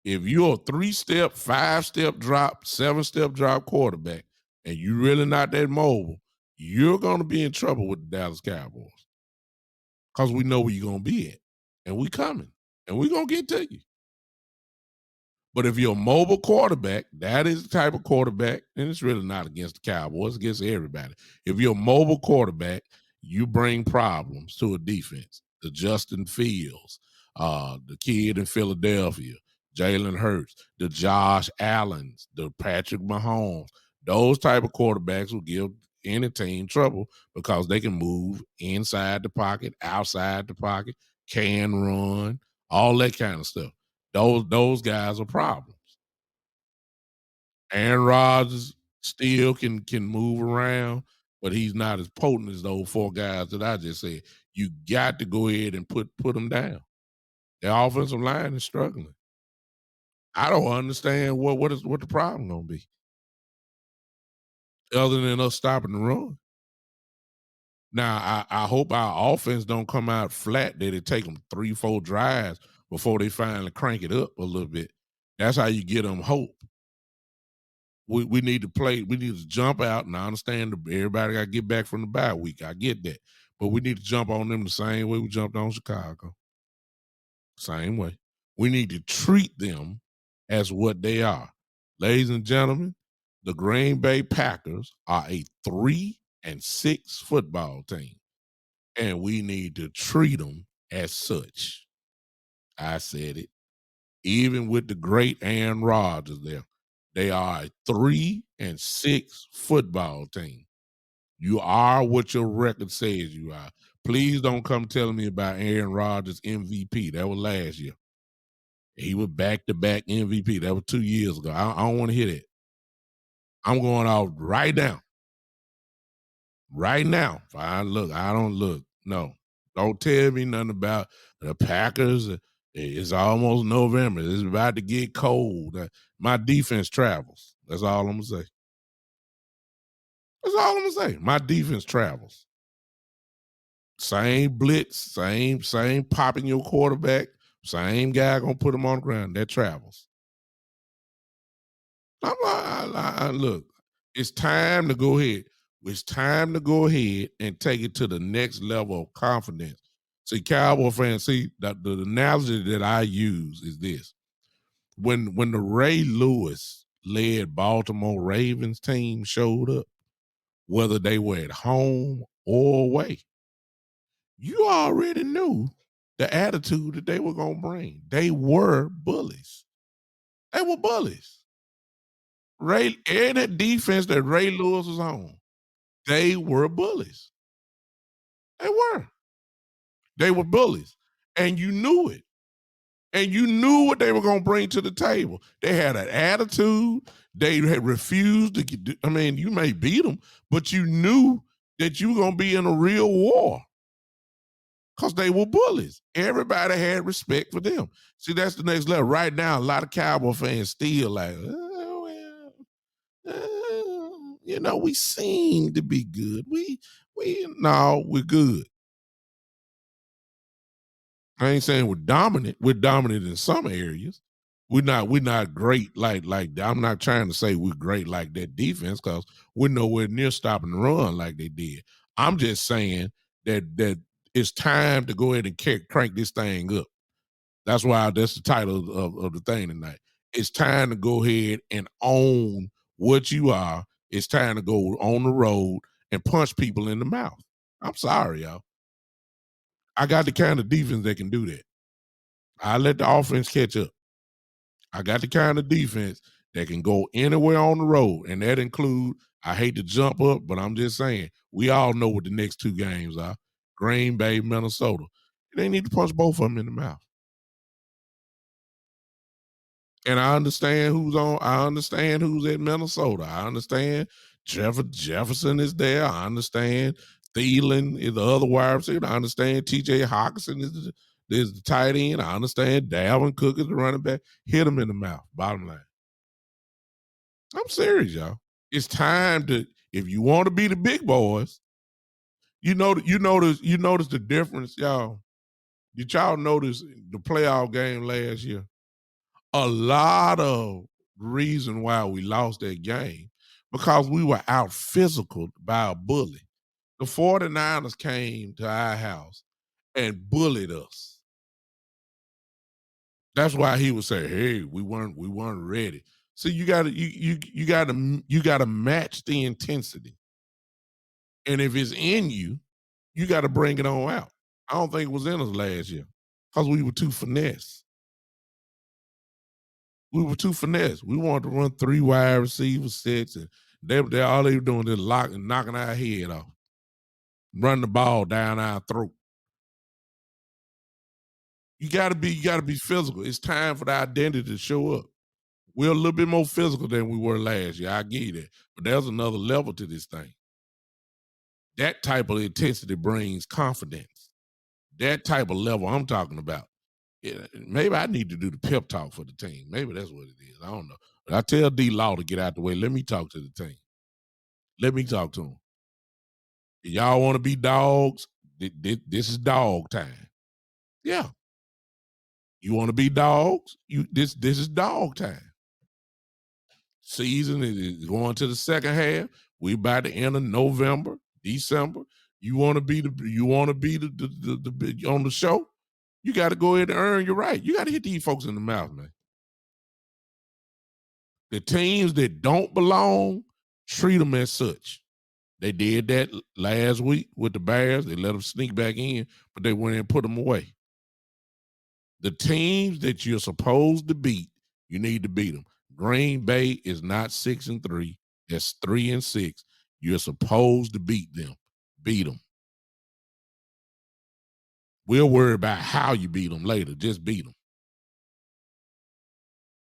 If you're a 3-step, 5-step drop, 7-step drop quarterback, and you're really not that mobile, you're going to be in trouble with the Dallas Cowboys because we know where you're going to be at, and we coming, and we're going to get to you. But if you're a mobile quarterback, that is the type of quarterback, and it's really not against the Cowboys, it's against everybody. If you're a mobile quarterback, you bring problems to a defense. The Justin Fields, the kid in Philadelphia, Jalen Hurts, the Josh Allens, the Patrick Mahomes. Those type of quarterbacks will give any team trouble because they can move inside the pocket, outside the pocket, can run, all that kind of stuff. Those guys are problems. Aaron Rodgers still can move around, but he's not as potent as those four guys that I just said. You got to go ahead and put them down. The offensive line is struggling. I don't understand what the problem gonna be other than us stopping the run. Now I hope our offense don't come out flat that it take them 3, 4 drives before they finally crank it up a little bit. That's how you get them hope. We need to play. We need to jump out, and I understand everybody got to get back from the bye week. I get that, but we need to jump on them the same way we jumped on Chicago. Same way. We need to treat them as what they are, ladies and gentlemen. The Green Bay Packers are a 3-6 football team, and we need to treat them as such. I said it. Even with the great Aaron Rodgers there, they are a 3-6 football team. You are what your record says you are. Please don't come telling me about Aaron Rodgers MVP. That was last year. He was back-to-back MVP. That was 2 years ago. I don't want to hear that. I'm going off right now. Right now. Fine, look, I don't look. No. Don't tell me nothing about the Packers. It's almost November. It's about to get cold. My defense travels. That's all I'm going to say. That's all I'm going to say. My defense travels. Same blitz, same popping your quarterback, same guy going to put him on the ground. That travels. Look, it's time to go ahead. It's time to go ahead and take it to the next level of confidence. See, Cowboy fans, the analogy that I use is this. When the Ray Lewis led Baltimore Ravens team showed up, whether they were at home or away, you already knew the attitude that they were going to bring. They were bullies. They were bullies. That defense that Ray Lewis was on, they were bullies. They were. They were bullies. And you knew it. And you knew what they were going to bring to the table. They had an attitude. They had refused to get, I mean, you may beat them, but you knew that you were going to be in a real war because they were bullies. Everybody had respect for them. See, that's the next level. Right now, a lot of Cowboy fans still like, we seem to be good. We're good. I ain't saying we're dominant. We're dominant in some areas. We're not great like I'm not trying to say we're great like that defense because we're nowhere near stopping the run like they did. I'm just saying that it's time to go ahead and crank this thing up. That's why that's the title of the thing tonight. It's time to go ahead and own what you are. It's time to go on the road and punch people in the mouth. I'm sorry, y'all. I got the kind of defense that can do that. I let the offense catch up. I got the kind of defense that can go anywhere on the road, and that include, I hate to jump up, but I'm just saying, we all know what the next 2 games are. Green Bay, Minnesota. They need to punch both of them in the mouth. And I understand I understand who's at Minnesota. I understand Jefferson is there. I understand Thielen is the other wide receiver. I understand TJ Hawkinson is the tight end. I understand Dalvin Cook is the running back. Hit him in the mouth, bottom line. I'm serious, y'all. It's time to, if you want to be the big boys, you notice the difference, y'all. Did y'all notice the playoff game last year? A lot of reason why we lost that game because we were out physical by a bully. The 49ers came to our house and bullied us. That's why he would say, "Hey, we weren't ready." So you gotta match the intensity. And if it's in you, you gotta bring it on out. I don't think it was in us last year. because we were too finesse. We were too finesse. We wanted to run 3 wide receiver sets, and they all they were doing is knocking our head off, running the ball down our throat. You gotta be physical. It's time for the identity to show up. We're a little bit more physical than we were last year. I give you that. But there's another level to this thing. That type of intensity brings confidence. That type of level I'm talking about. Yeah, maybe I need to do the pep talk for the team. Maybe that's what it is. I don't know. But I tell D Law to get out the way. Let me talk to the team. Let me talk to them. Y'all want to be dogs? This is dog time. Yeah. You want to be dogs? This is dog time. Season is going to the second half. We by the end of November, December. You want to be the on the show? You got to go ahead and earn your right. You got to hit these folks in the mouth, man. The teams that don't belong, treat them as such. They did that last week with the Bears. They let them sneak back in, but they went in and put them away. The teams that you're supposed to beat, you need to beat them. Green Bay is not 6-3. It's 3-6. You're supposed to beat them. Beat them. We'll worry about how you beat them later. Just beat them.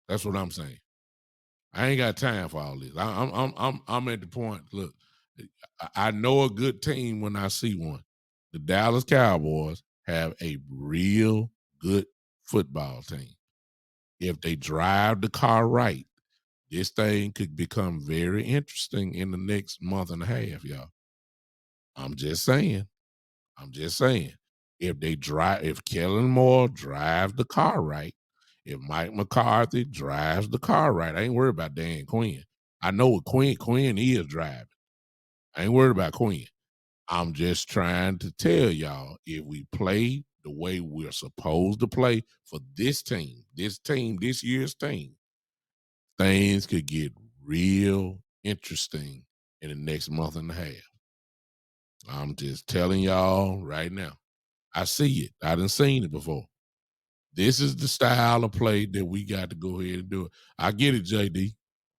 That's what I'm saying. I ain't got time for all this. I'm at the point. Look, I know a good team when I see one. The Dallas Cowboys have a real good football team. If they drive the car right, this thing could become very interesting in the next month and a half, y'all. I'm just saying. If Kellen Moore drives the car right, if Mike McCarthy drives the car right, I ain't worried about Dan Quinn. I know what Quinn is driving. I ain't worried about Quinn. I'm just trying to tell y'all, if we play the way we're supposed to play for this year's team, things could get real interesting in the next month and a half. I'm just telling y'all right now. I see it. I done seen it before. This is the style of play that we got to go ahead and do it. I get it, JD.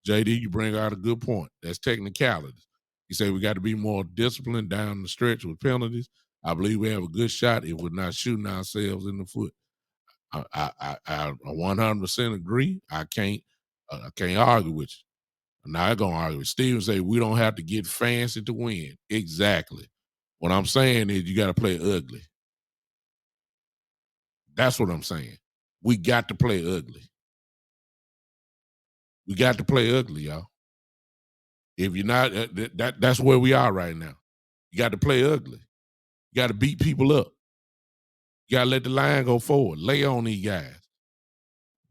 JD, you bring out a good point. That's technicalities. You say we got to be more disciplined down the stretch with penalties. I believe we have a good shot if we're not shooting ourselves in the foot. I 100% agree. I can't argue with you. I'm not gonna argue. Steven say we don't have to get fancy to win. Exactly. What I'm saying is you got to play ugly. That's what I'm saying. We got to play ugly. We got to play ugly, y'all. If you're not, that's where we are right now. You got to play ugly. You got to beat people up. You got to let the line go forward. Lay on these guys.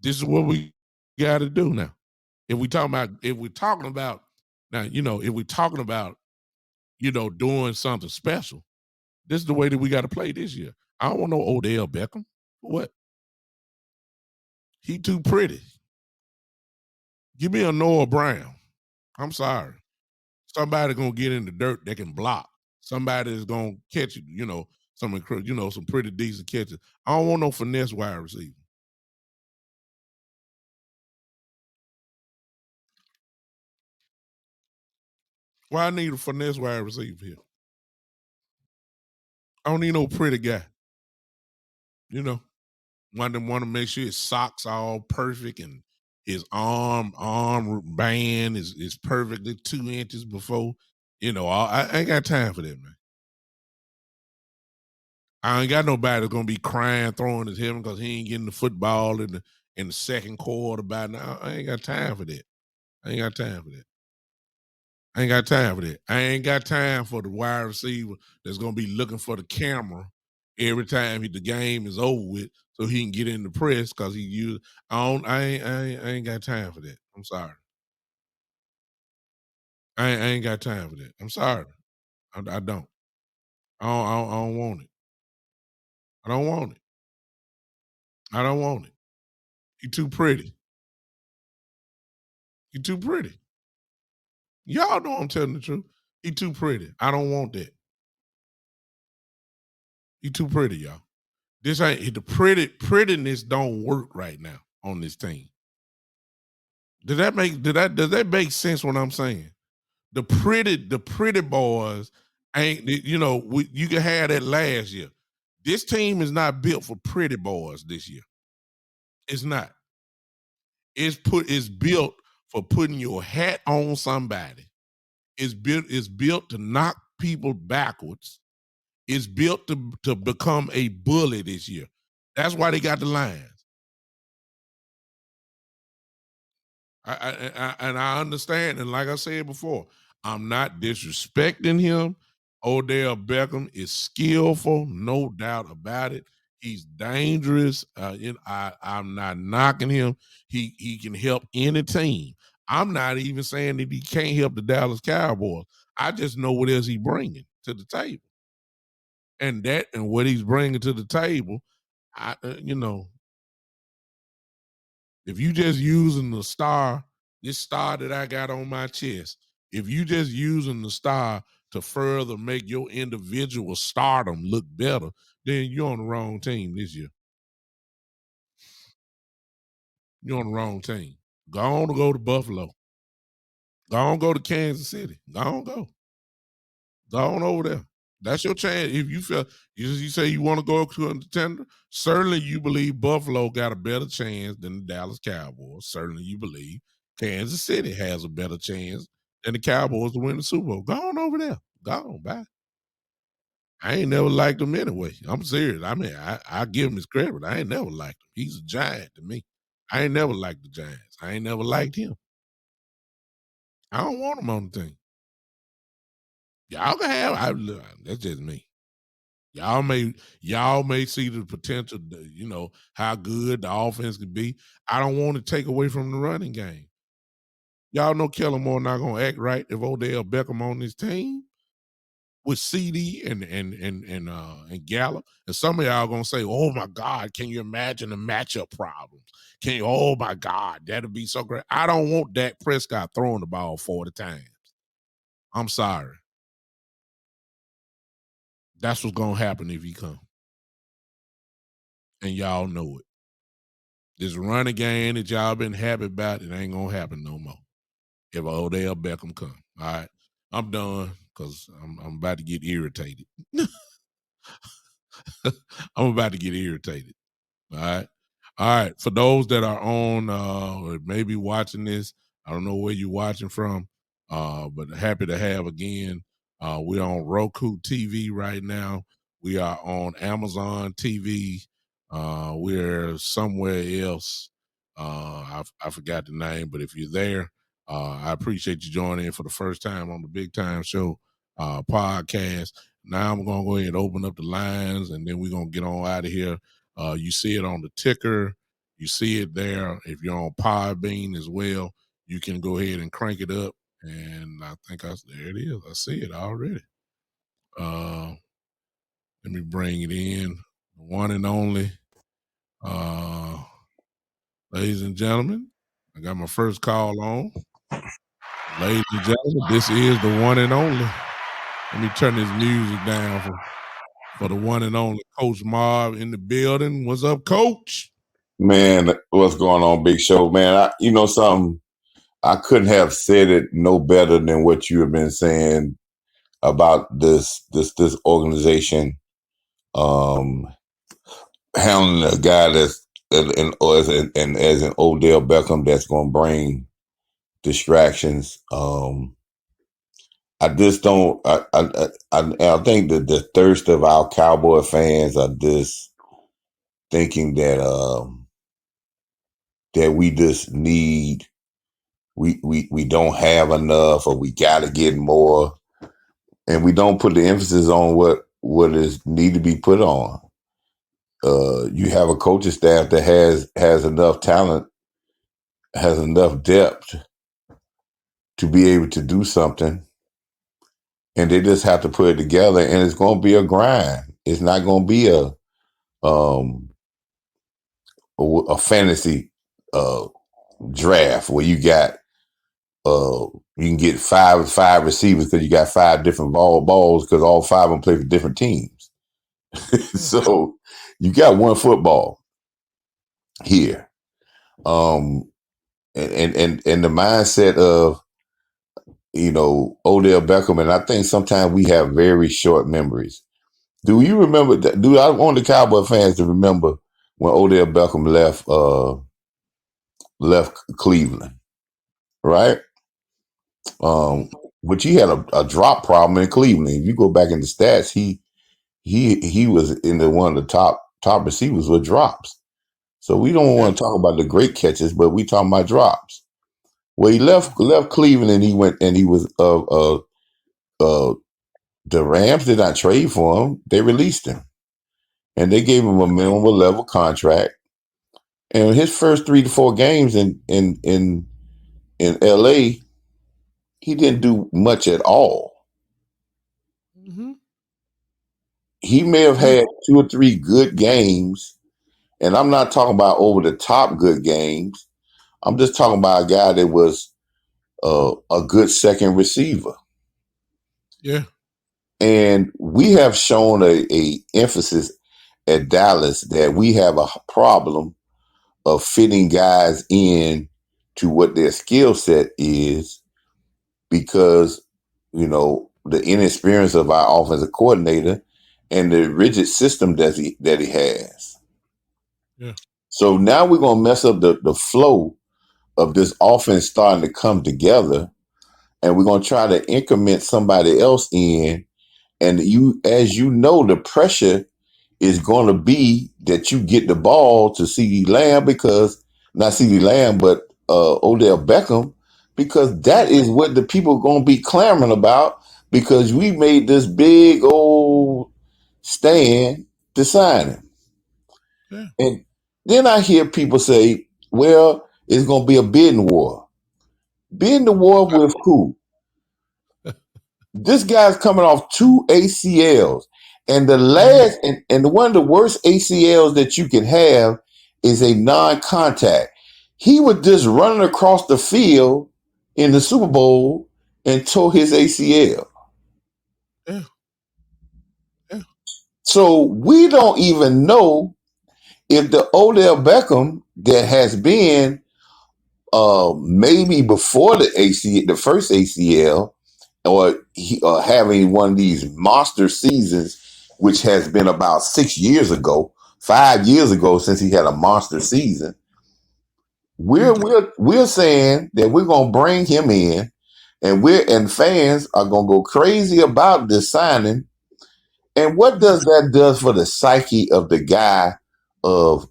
This is what we got to do now. If we're talking about now, if we're talking about, doing something special, this is the way that we got to play this year. I don't want no Odell Beckham. What? He too pretty. Give me a Noah Brown. I'm sorry. Somebody gonna get in the dirt that can block. Somebody is gonna catch it. Some pretty decent catches. I don't want no finesse wide receiver. Why I need a finesse wide receiver here? I don't need no pretty guy. Want to make sure his socks all perfect and his arm band is perfectly 2 inches before. I ain't got time for that, man. I ain't got nobody that's gonna be crying, throwing his heaven because he ain't getting the football in the second quarter. By now, I ain't got time for that. I ain't got time for that. I ain't got time for that. I ain't got time for the wide receiver that's gonna be looking for the camera every time the game is over with, so he can get in the press because he used. I ain't got time for that. I'm sorry. I ain't got time for that. I'm sorry. I don't. I don't want it. I don't want it. I don't want it. He too pretty. He too pretty. Y'all know I'm telling the truth. He too pretty. I don't want that. He too pretty, y'all. This ain't the prettiness don't work right now on this team. Does that make sense what I'm saying? The pretty boys ain't, you can have that last year. This team is not built for pretty boys this year. It's not. It's built for putting your hat on somebody. It's built to knock people backwards. It's built to become a bully this year. That's why they got the Lions. And I understand, and like I said before, I'm not disrespecting him. Odell Beckham is skillful, no doubt about it. He's dangerous. I'm not knocking him. He can help any team. I'm not even saying that he can't help the Dallas Cowboys. I just know what else he's bringing to the table, and what he's bringing to the table. If you just using this star that I got on my chest, if you just using the star to further make your individual stardom look better, then you're on the wrong team this year. You're on the wrong team. Go to Buffalo. Go to Kansas City. Go on over there. That's your chance. If you feel you say you want to go to a contender, certainly you believe Buffalo got a better chance than the Dallas Cowboys. Certainly you believe Kansas City has a better chance than the Cowboys to win the Super Bowl. Go on over there. Go on, bye. I ain't never liked him anyway. I'm serious. I mean, I give him his credit, but I ain't never liked him. He's a giant to me. I ain't never liked the Giants. I ain't never liked him. I don't want him on the team. Y'all can have. That's just me. Y'all may see the potential, how good the offense could be. I don't want to take away from the running game. Y'all know Kellen Moore not gonna act right if Odell Beckham on this team with CD and Gallup. And some of y'all gonna say, "Oh my God, can you imagine the matchup problems? Oh my God, that'd be so great." I don't want Dak Prescott throwing the ball 40 times. I'm sorry. That's what's gonna happen if he come. And y'all know it. This running game that y'all been happy about, it ain't gonna happen no more. If Odell Beckham come. All right. I'm done because I'm about to get irritated. I'm about to get irritated. All right. All right. For those that are on or maybe watching this, I don't know where you're watching from, but happy to have again. We're on Roku TV right now. We are on Amazon TV. We're somewhere else. I forgot the name, but if you're there, I appreciate you joining in for the first time on the Big Time Show podcast. Now I'm going to go ahead and open up the lines, and then we're going to get on out of here. You see it on the ticker. You see it there. If you're on Podbean as well, you can go ahead and crank it up. And I think there it is. I see it already. Let me bring it in. The one and only. Ladies and gentlemen, I got my first call on. Ladies and gentlemen, this is the one and only. Let me turn this music down for the one and only Coach Marv in the building. What's up, Coach? Man, what's going on, Big Show? Man, you know something? I couldn't have said it no better than what you have been saying about this organization handling a guy that's as an Odell Beckham that's going to bring distractions. I just don't. I think that the thirst of our Cowboy fans are just thinking that that we just need. We don't have enough, or we got to get more, and we don't put the emphasis on what is need to be put on. You have a coaching staff that has enough talent, has enough depth to be able to do something, and they just have to put it together. And it's going to be a grind. It's not going to be a fantasy draft where you got. You can get five receivers because you got 5 different balls because all 5 of them play for different teams. So You got one football here. And the mindset of, Odell Beckham, and I think sometimes we have very short memories. Do you remember that? I want the Cowboy fans to remember when Odell Beckham left Cleveland, right? Um, but he had a drop problem in Cleveland. If you go back in the stats, he was in one of the top receivers with drops. So we don't want to talk about the great catches, but we talking about drops. Well, he left Cleveland and he went and he was the Rams did not trade for him. They released him and they gave him a minimum level contract. And his first 3 to 4 games in LA, he didn't do much at all. Mm-hmm. He may have had 2 or 3 good games, and I'm not talking about over the top good games. I'm just talking about a guy that was a good second receiver. Yeah. And we have shown a emphasis at Dallas that we have a problem of fitting guys in to what their skill set is because, the inexperience of our offensive coordinator and the rigid system that he has. Yeah. So now we're going to mess up the flow of this offense starting to come together, and we're going to try to increment somebody else in. And as you know, the pressure is going to be that you get the ball to CeeDee Lamb not CeeDee Lamb, but Odell Beckham, because that is what the people are going to be clamoring about because we made this big old stand to sign him. Yeah. And then I hear people say, well, it's going to be a bidding war. Bidding war with who? This guy's coming off 2 ACLs. And the last, and one of the worst ACLs that you can have is a non-contact. He was just running across the field in the Super Bowl and tore his ACL. Yeah. Yeah. So we don't even know if the Odell Beckham that has been maybe before the first ACL, or having one of these monster seasons, which has been about 5 years ago since he had a monster season. We're saying that we're gonna bring him in, and fans are gonna go crazy about this signing. And what does that do for the psyche of the guy of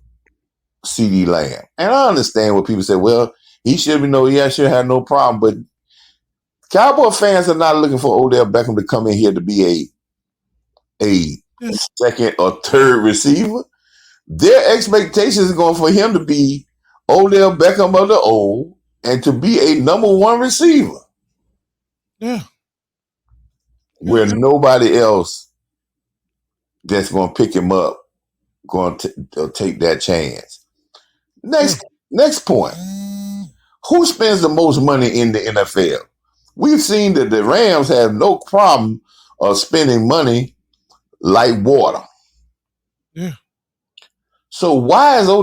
CeeDee Lamb? And I understand what people say. Well, he should have no problem, but Cowboy fans are not looking for Odell Beckham to come in here to be a second or third receiver. Their expectations are going for him to be Odell Beckham of the old and to be a number 1 receiver. Yeah. Where nobody else that's going to pick him up going to take that chance. Next point. Who spends the most money in the NFL? We've seen that the Rams have no problem of spending money like water. Yeah. So why is the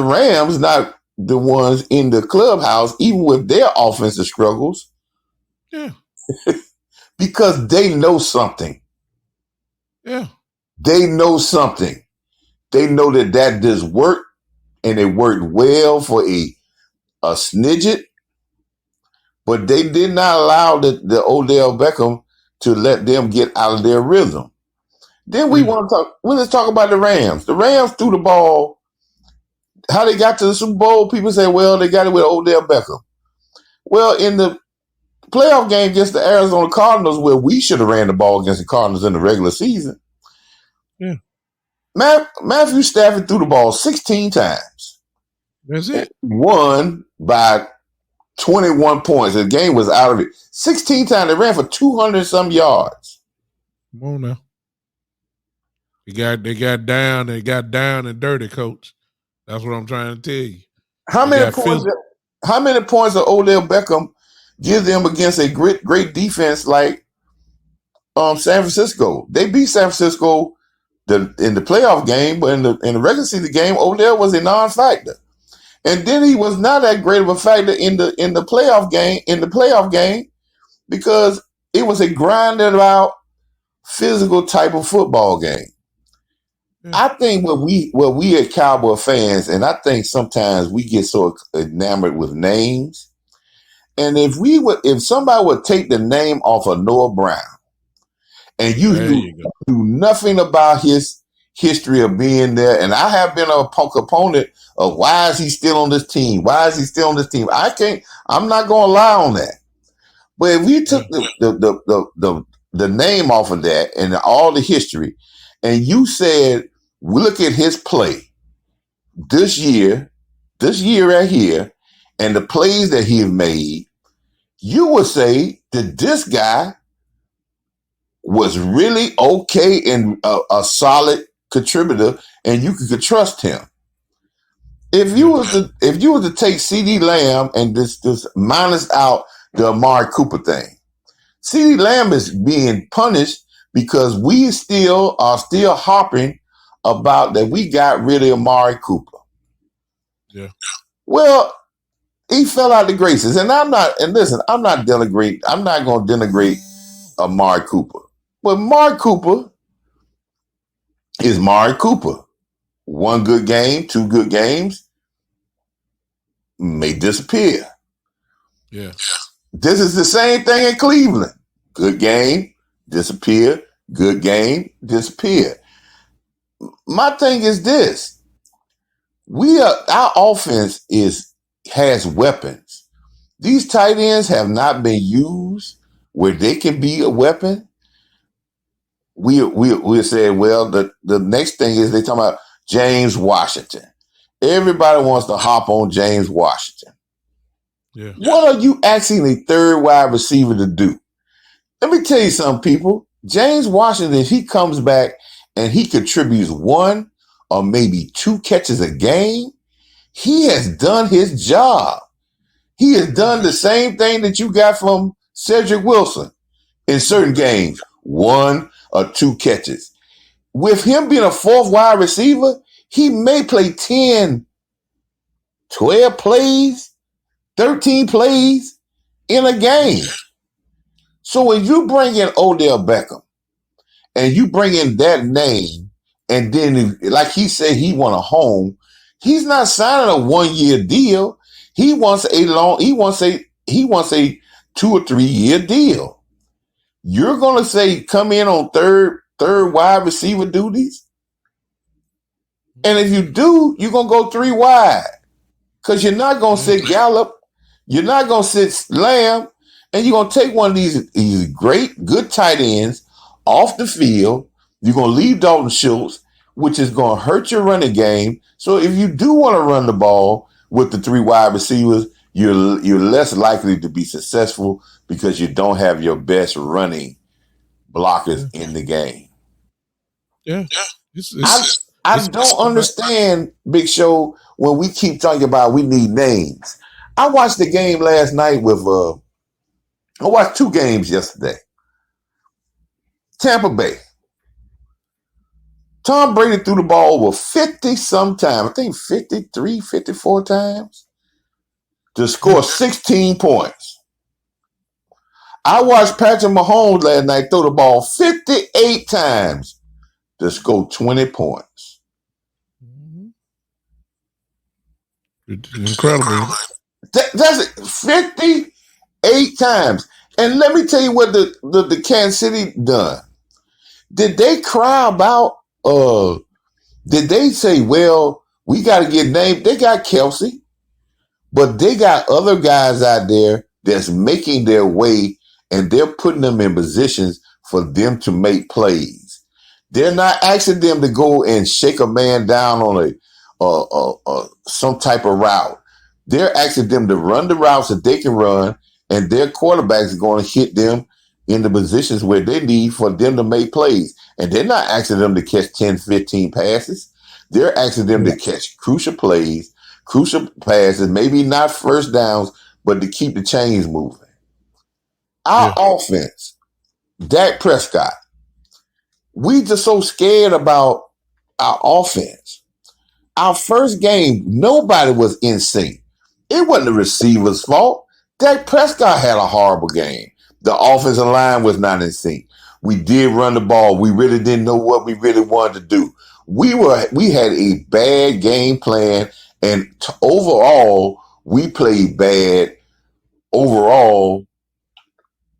Rams not the ones in the clubhouse, even with their offensive struggles? Yeah. Because they know something. Yeah. They know something. They know that does work, and it worked well for a snidget, but they did not allow the Odell Beckham to let them get out of their rhythm. Then let's talk about the Rams. The Rams threw the ball. How they got to the Super Bowl, people say, well, they got it with Odell Beckham. Well, in the playoff game against the Arizona Cardinals, where we should have ran the ball against the Cardinals in the regular season, Matthew Stafford threw the ball 16 times. That's it. Won by 21 points. The game was out of it. 16 times. They ran for 200-some yards. Come on now. They got down and dirty, coach. That's what I'm trying to tell you. How many points did Odell Beckham give them against a great defense like San Francisco. They beat San Francisco in the playoff game, but in the regular season game, Odell was a non-factor. And then he was not that great of a factor in the playoff game because it was a grinded out physical type of football game. I think what we as Cowboy fans, and I think sometimes we get so enamored with names. And if somebody would take the name off of Noah Brown, and you knew nothing about his history of being there, and I have been a component of why is he still on this team? Why is he still on this team? I'm not gonna lie on that. But if we took the name off of that and all the history, and you said, we look at his play this year right here, and the plays that he made, you would say that this guy was really okay and a solid contributor, and you could trust him. If you was to take CeeDee Lamb and this minus out the Amari Cooper thing, CeeDee Lamb is being punished because we are still hopping about that we got rid of Amari Cooper. Yeah. Well, he fell out the graces, and I'm not going to denigrate Amari Cooper. But Amari Cooper is Amari Cooper. One good game, two good games may disappear. Yeah. This is the same thing in Cleveland. Good game, disappear. Good game, disappear. My thing is this. Our offense has weapons. These tight ends have not been used where they can be a weapon. We said, well, the next thing is they talking about James Washington. Everybody wants to hop on James Washington. Yeah. What are you asking a third wide receiver to do? Let me tell you something, people. James Washington, if he comes back and he contributes one or maybe two catches a game, he has done his job. He has done the same thing that you got from Cedric Wilson in certain games, one or two catches. With him being a fourth wide receiver, he may play 10, 12 plays, 13 plays in a game. So when you bring in Odell Beckham and you bring in that name, and then like he said he want a home, he's not signing a 1-year deal. He wants a 2 or 3 year deal. You're gonna say come in on third wide receiver duties? And if you do, you're gonna go 3 wide. Because you're not gonna sit Gallup, you're not gonna sit Lamb, and you're gonna take one of these great, good tight ends off the field. You're gonna leave Dalton Schultz, which is gonna hurt your running game. So if you do want to run the ball with the 3 wide receivers, you're less likely to be successful because you don't have your best running blockers in the game. Yeah. I don't understand, Big Show, when we keep talking about we need names. I watched the game last night I watched 2 games yesterday. Tampa Bay. Tom Brady threw the ball over 50 sometimes, I think 53, 54 times, to score 16 points. I watched Patrick Mahomes last night throw the ball 58 times to score 20 points. Incredible. That's it, 58 times. And let me tell you what the Kansas City done. Did they cry about, did they say, well, we got to get named? They got Kelsey, but they got other guys out there that's making their way, and they're putting them in positions for them to make plays. They're not asking them to go and shake a man down on some type of route. They're asking them to run the routes that they can run, and their quarterbacks are going to hit them in the positions where they need for them to make plays. And they're not asking them to catch 10, 15 passes. They're asking them to catch crucial plays, crucial passes, maybe not first downs, but to keep the chains moving. Our offense Dak Prescott. We just so scared about our offense. Our first game, nobody was in sync. It wasn't the receiver's fault. Dak Prescott had a horrible game. The offensive line was not in sync. We did run the ball. We really didn't know what we really wanted to do. We had a bad game plan, and overall, we played bad overall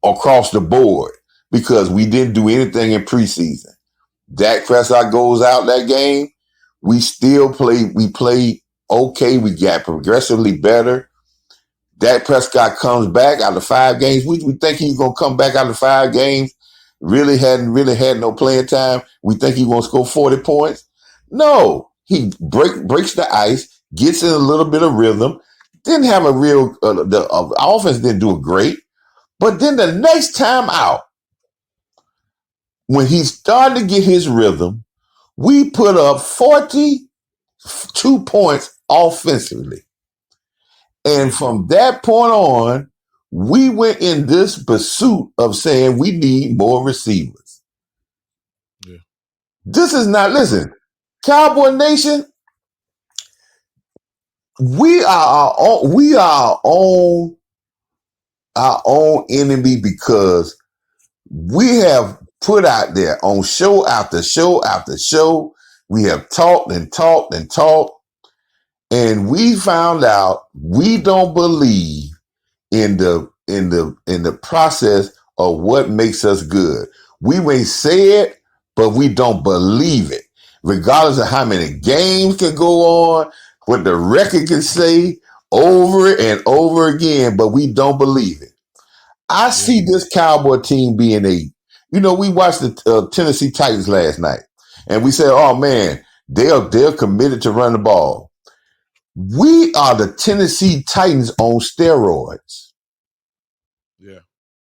across the board because we didn't do anything in preseason. Dak Prescott goes out that game. We still play. We played okay. We got progressively better. Dak Prescott comes back out of 5 games. We think he's going to come back out of 5 games. Really hadn't had no playing time. We think he's going to score 40 points. No, he breaks the ice, gets in a little bit of rhythm. Didn't have a real. The offense didn't do it great. But then the next time out, when he started to get his rhythm, we put up 42 points offensively. And from that point on, we went in this pursuit of saying we need more receivers. Yeah. This is not, listen, Cowboy Nation, we are our own enemy because we have put out there on show after show after show. We have talked and talked and talked. And we found out we don't believe in the process of what makes us good. We may say it, but we don't believe it. Regardless of how many games can go on, what the record can say over and over again, but we don't believe it. I see this Cowboy team being we watched the Tennessee Titans last night, and we said, oh man, they're committed to run the ball. We are the Tennessee Titans on steroids. Yeah.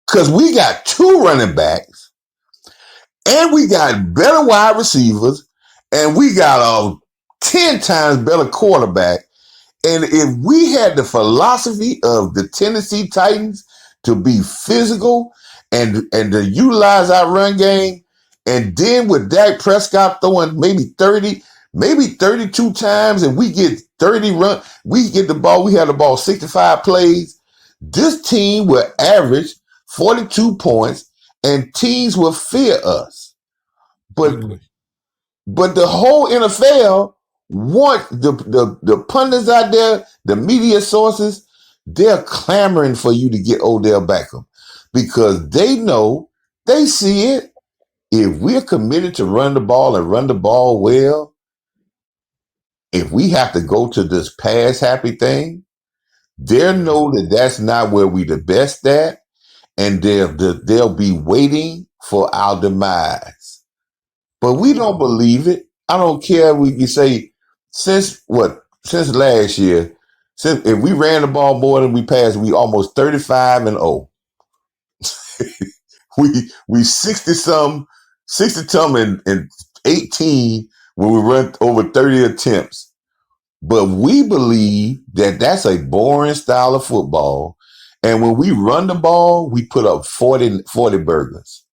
Because we got 2 running backs, and we got better wide receivers, and we got a 10 times better quarterback. And if we had the philosophy of the Tennessee Titans to be physical and to utilize our run game, and then with Dak Prescott throwing maybe 32 times, and we get 30 run, we get the ball, we have the ball 65 plays, this team will average 42 points, and teams will fear us. But the whole NFL want the pundits out there, the media sources, they're clamoring for you to get Odell Beckham because they know, they see it. If we're committed to run the ball and run the ball well, if we have to go to this pass happy thing, they know that that's not where we the best at, and they'll be waiting for our demise. But we don't believe it. I don't care. We can say since last year, if we ran the ball more than we passed, we almost 35-0. we 60 some and 18 when we run over 30 attempts. But we believe that that's a boring style of football. And when we run the ball, we put up 40 burgers.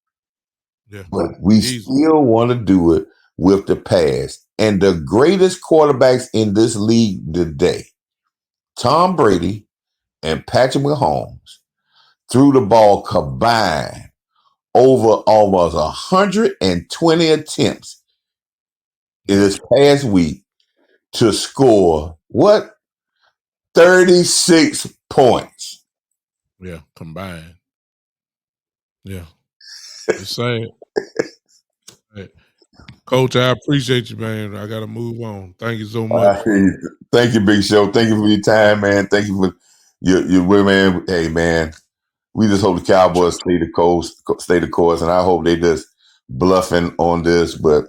Yeah. But we still want to do it with the pass. And the greatest quarterbacks in this league today, Tom Brady and Patrick Mahomes, threw the ball combined over almost 120 attempts in this past week to score what? 36 points. Yeah, combined. Yeah. It's sad. Hey, Coach, I appreciate you, man. I got to move on. Thank you so much. Thank you, Big Show. Thank you for your time, man. Thank you for your man. Hey, man, we just hope the Cowboys stay the course, and I hope they just bluffing on this. But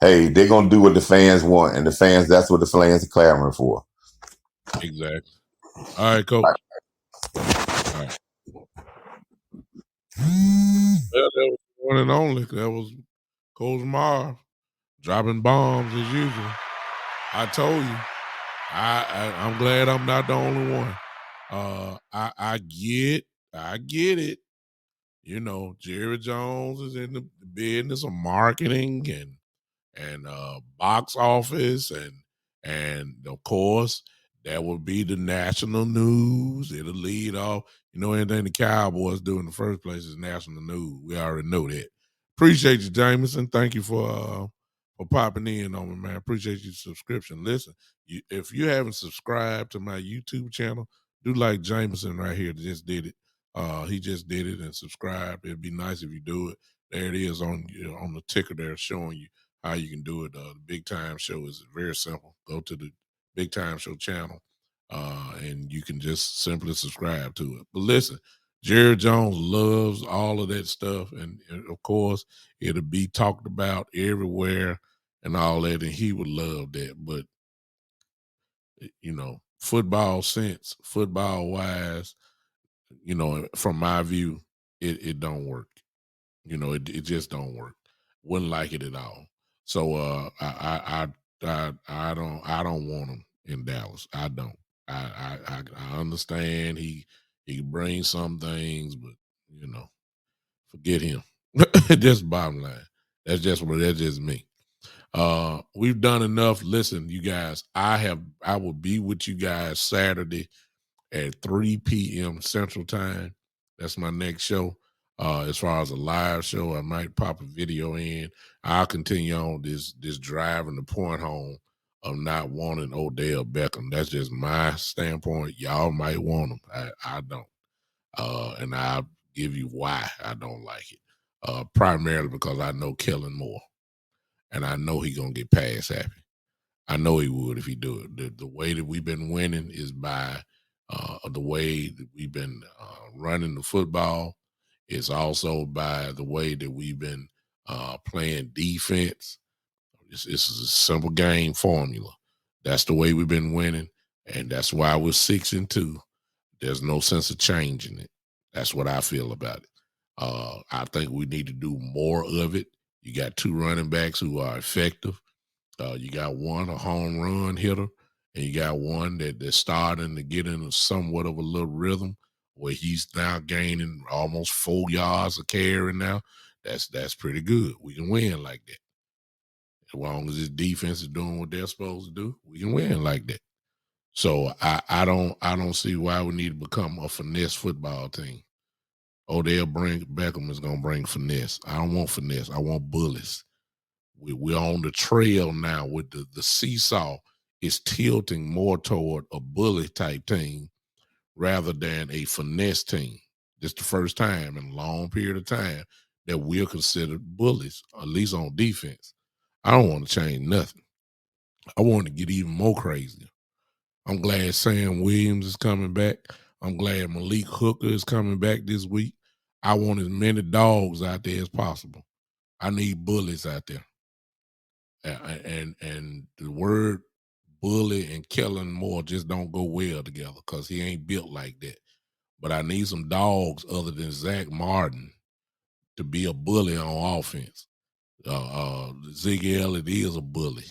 hey, they're gonna do what the fans want, and that's what the fans are clamoring for. Exactly. All right, Coach. All right. Well, that was one and only. That was Coach Marv dropping bombs as usual. I told you. I'm glad I'm not the only one. I get it. You know, Jerry Jones is in the business of marketing and box office and of course that would be the national news. It'll lead off. You know, anything the Cowboys do in the first place is national news. We already know that. Appreciate you, Jameson. Thank you for popping in on me, man. Appreciate your subscription. Listen, if you haven't subscribed to my YouTube channel, do like Jameson right here that just did it. He just did it and subscribed. It'd be nice if you do it. There it is on on the ticker there showing you how you can do it. The Big Time Show is very simple. Go to the Big Time Show channel, and you can just simply subscribe to it. But listen, Jerry Jones loves all of that stuff, and of course, it'll be talked about everywhere and all that, and he would love that. But you know, football sense, football wise, you know, from my view, it don't work. You know, it just don't work. Wouldn't like it at all. So I don't want him in Dallas. I don't. I understand he brings some things, but you know, forget him. Just bottom line. That's just me. We've done enough. Listen, you guys, I will be with you guys Saturday at 3 p.m. Central Time. That's my next show. As far as a live show, I might pop a video in. I'll continue on this driving the point home of not wanting Odell Beckham. That's just my standpoint. Y'all might want him. I don't. And I'll give you why I don't like it. Primarily because I know Kellen Moore, and I know he's gonna get pass happy. I know he would if he do it. The way that we've been winning is by the way that we've been running the football. It's also by the way that we've been playing defense. It's a simple game formula. That's the way we've been winning, and that's why we're 6-2. There's no sense of changing it. That's what I feel about it. I think we need to do more of it. You got two running backs who are effective. You got one, a home run hitter, and you got one that's starting to get in somewhat of a little rhythm where he's now gaining almost 4 yards a carry now. That's pretty good. We can win like that. As long as his defense is doing what they're supposed to do, we can win like that. So I don't see why we need to become a finesse football team. Beckham is gonna bring finesse. I don't want finesse. I want bullies. We're on the trail now with the seesaw is tilting more toward a bully type team rather than a finesse team. This the first time in a long period of time that we're considered bullies, at least on defense. I don't want to change nothing. I want to get even more crazy. I'm glad Sam Williams is coming back. I'm glad Malik Hooker is coming back this week. I want as many dogs out there as possible. I need bullies out there. And the word bully and Kellen Moore just don't go well together because he ain't built like that. But I need some dogs other than Zach Martin to be a bully on offense. Ziggy Elliott is a bully.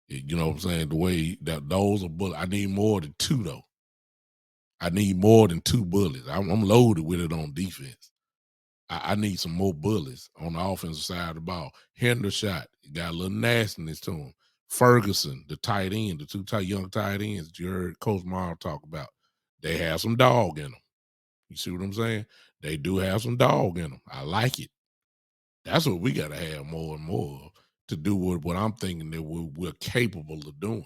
You know what I'm saying? The way that those are bullies. I need more than two though. I need more than two bullies. I'm loaded with it on defense. I need some more bullies on the offensive side of the ball. Hendershot got a little nastiness to him. Ferguson, the tight end, the two young tight ends that you heard Coach Marr talk about, they have some dog in them. You see what I'm saying? They do have some dog in them. I like it. That's what we got to have more and more of to do what I'm thinking that we're capable of doing.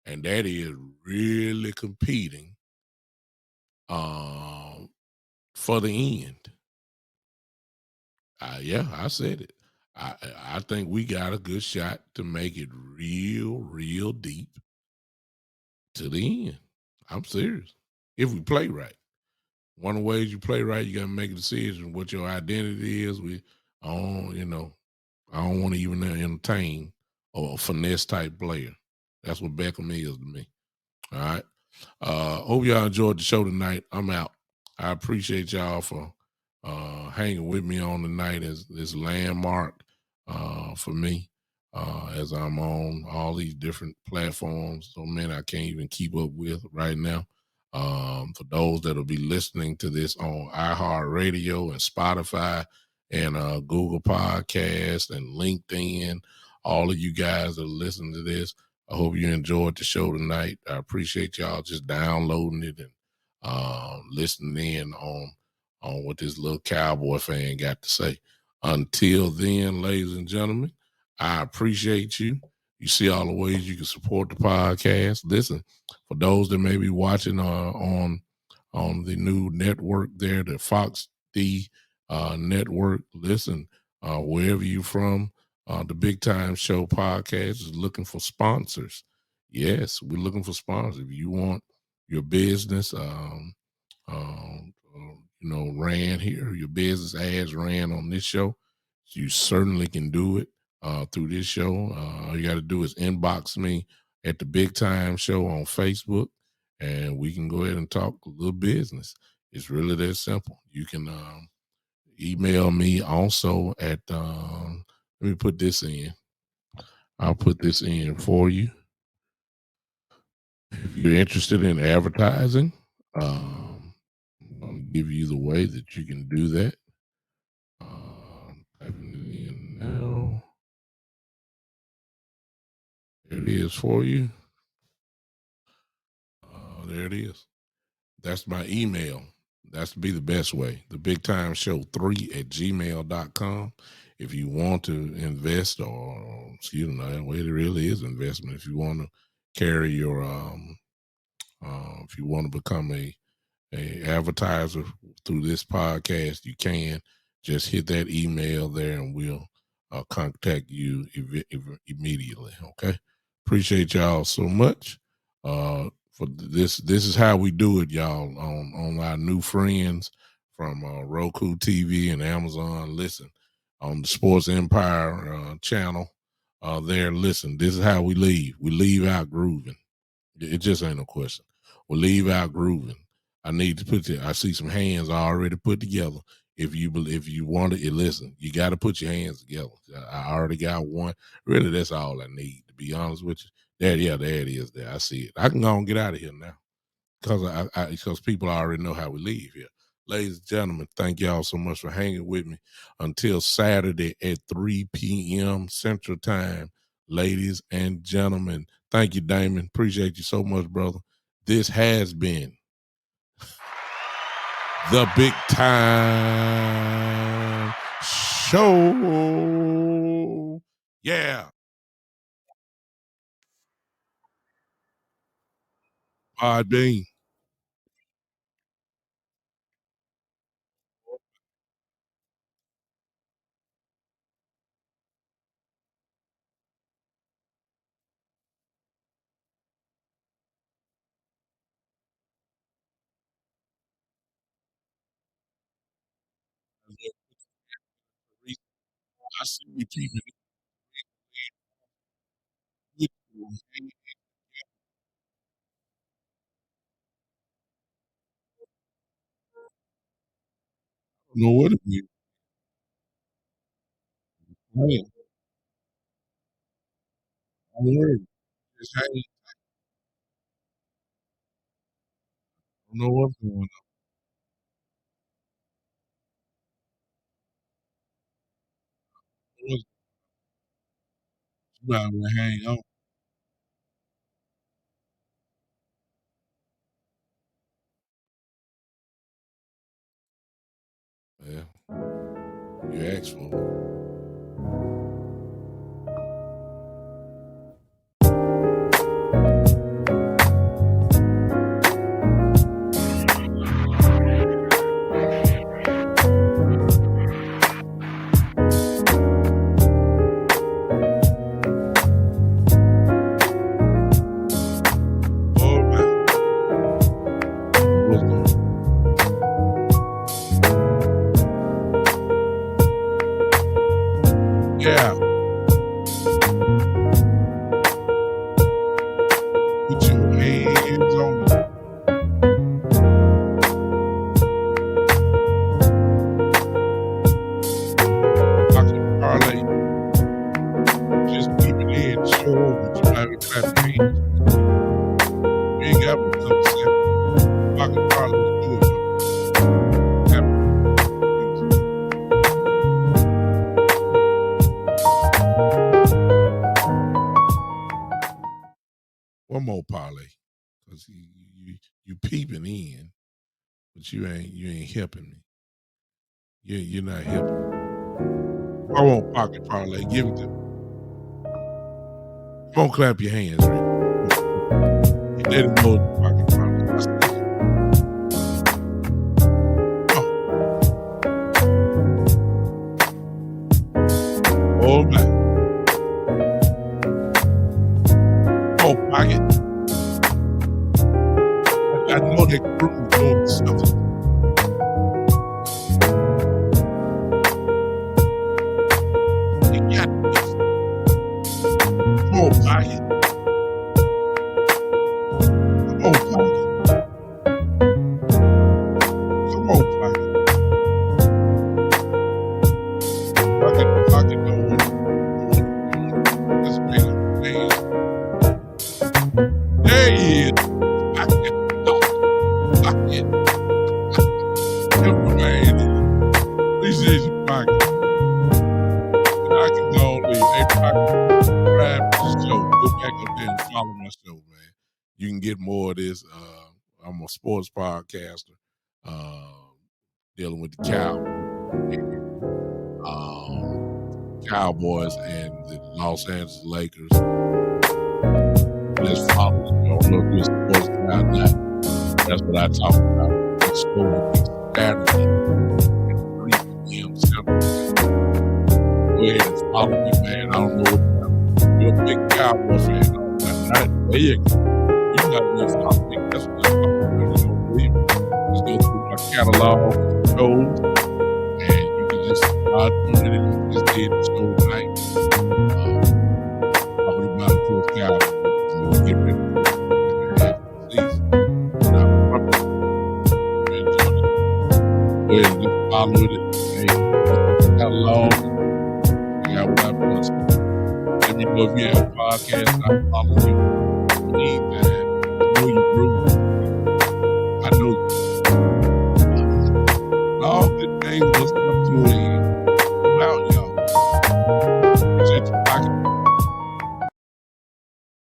And that is really competing for the end. Yeah, I said it. I think we got a good shot to make it real deep to the end. I'm serious. If we play right. One of the ways you play right, you gotta make a decision what your identity is. I don't want to even entertain a finesse type player. That's what Beckham is to me. All right. Hope y'all enjoyed the show tonight. I'm out. I appreciate y'all for hanging with me on the night as this landmark for me as I'm on all these different platforms. So many I can't even keep up with right now. For those that'll be listening to this on iHeartRadio and Spotify and Google Podcast and LinkedIn, all of you guys that are listening to this, I hope you enjoyed the show tonight. I appreciate y'all just downloading it and listening in on what this little Cowboy fan got to say. Until then, ladies and gentlemen, I appreciate you. You see all the ways you can support the podcast. Listen, for those that may be watching on the new network there, the Fox D network, listen, wherever you're from, the Big Time Show podcast is looking for sponsors. Yes, we're looking for sponsors. If you want your business, ran here, your business ads ran on this show, you certainly can do it through this show. All you got to do is inbox me at the Big Time Show on Facebook, and we can go ahead and talk a little business. It's really that simple. You can email me also at, let me put this in. I'll put this in for you. If you're interested in advertising, I'm going to give you the way that you can do that. Typing it in now. There it is for you. There it is. That's my email. That's to be the best way. The Big Time Show 3@gmail.com. If you want to invest, or it really is investment. If you want to carry your, if you want to become a advertiser through this podcast, you can just hit that email there, and we'll contact you immediately. Okay. Appreciate y'all so much. For this is how we do it, y'all, on our new friends from Roku TV and Amazon. Listen, on the Sports Empire channel there, listen, this is how we leave. We leave out grooving. It just ain't no question. We leave out grooving. I need to I see some hands already put together. If you want to listen, you got to put your hands together. I already got one. Really, that's all I need, to be honest with you. There it is. There, I see it. I can go and get out of here now because people already know how we leave here. Ladies and gentlemen, thank y'all so much for hanging with me until Saturday at 3 p.m. Central Time. Ladies and gentlemen, thank you, Damon. Appreciate you so much, brother. This has been the Big Time Show. Yeah. Podbean. I see you keeping it. I don't know what it is. Man, I'm worried. Just hang. I don't know what's going on. You might want to hang on. Yeah, you asked for it. All right. Yeah. Put your hands on it. Boxing parlay. Just keep it in. Show over. You might be clapping hands. You ain't got but a couple seconds. pocket parlay do it for one more parlay, because you peeping in, but you ain't helping me. You're not helping me. I want pocket parlay. Give it to me. Come on, clap your hands, Rick. You didn't know the pocket parlay. Oh man. Oh, pocket. I know that group is doing something. You got this. Come on, pocket. Come on, pocket. Come on, pocket. Pocket don't want to. Let's make it, man. There he is. Pocket. Man. Appreciate you, pocket. I can go on leave. Hey, pocket. Subscribe to the show. Go back up there and follow my show, man. You can get more of this. I'm a sports podcaster, dealing with the Cowboys and the Los Angeles Lakers. Just follow me. I don't know if you're a sports guy or not. That's what I talk about. This show will be Saturday at 3 p.m. Central. Go ahead and follow me, man. I don't know what you're a big Cowboy fan. There you go. You got to be following. That's what I'm talking about. You don't believe me. Just go through my catalog of shows, and you can just start doing it. You just did the show tonight. Talking about the first Cowboys. So we'll get ready for the half of the season. And I promise you enjoy it. Go ahead and just follow it. Hey, catalog. I got what I've done. Let me know if you have a podcast. I'll follow you. Meantime, I know you grew. I know you. All good things must come to an end.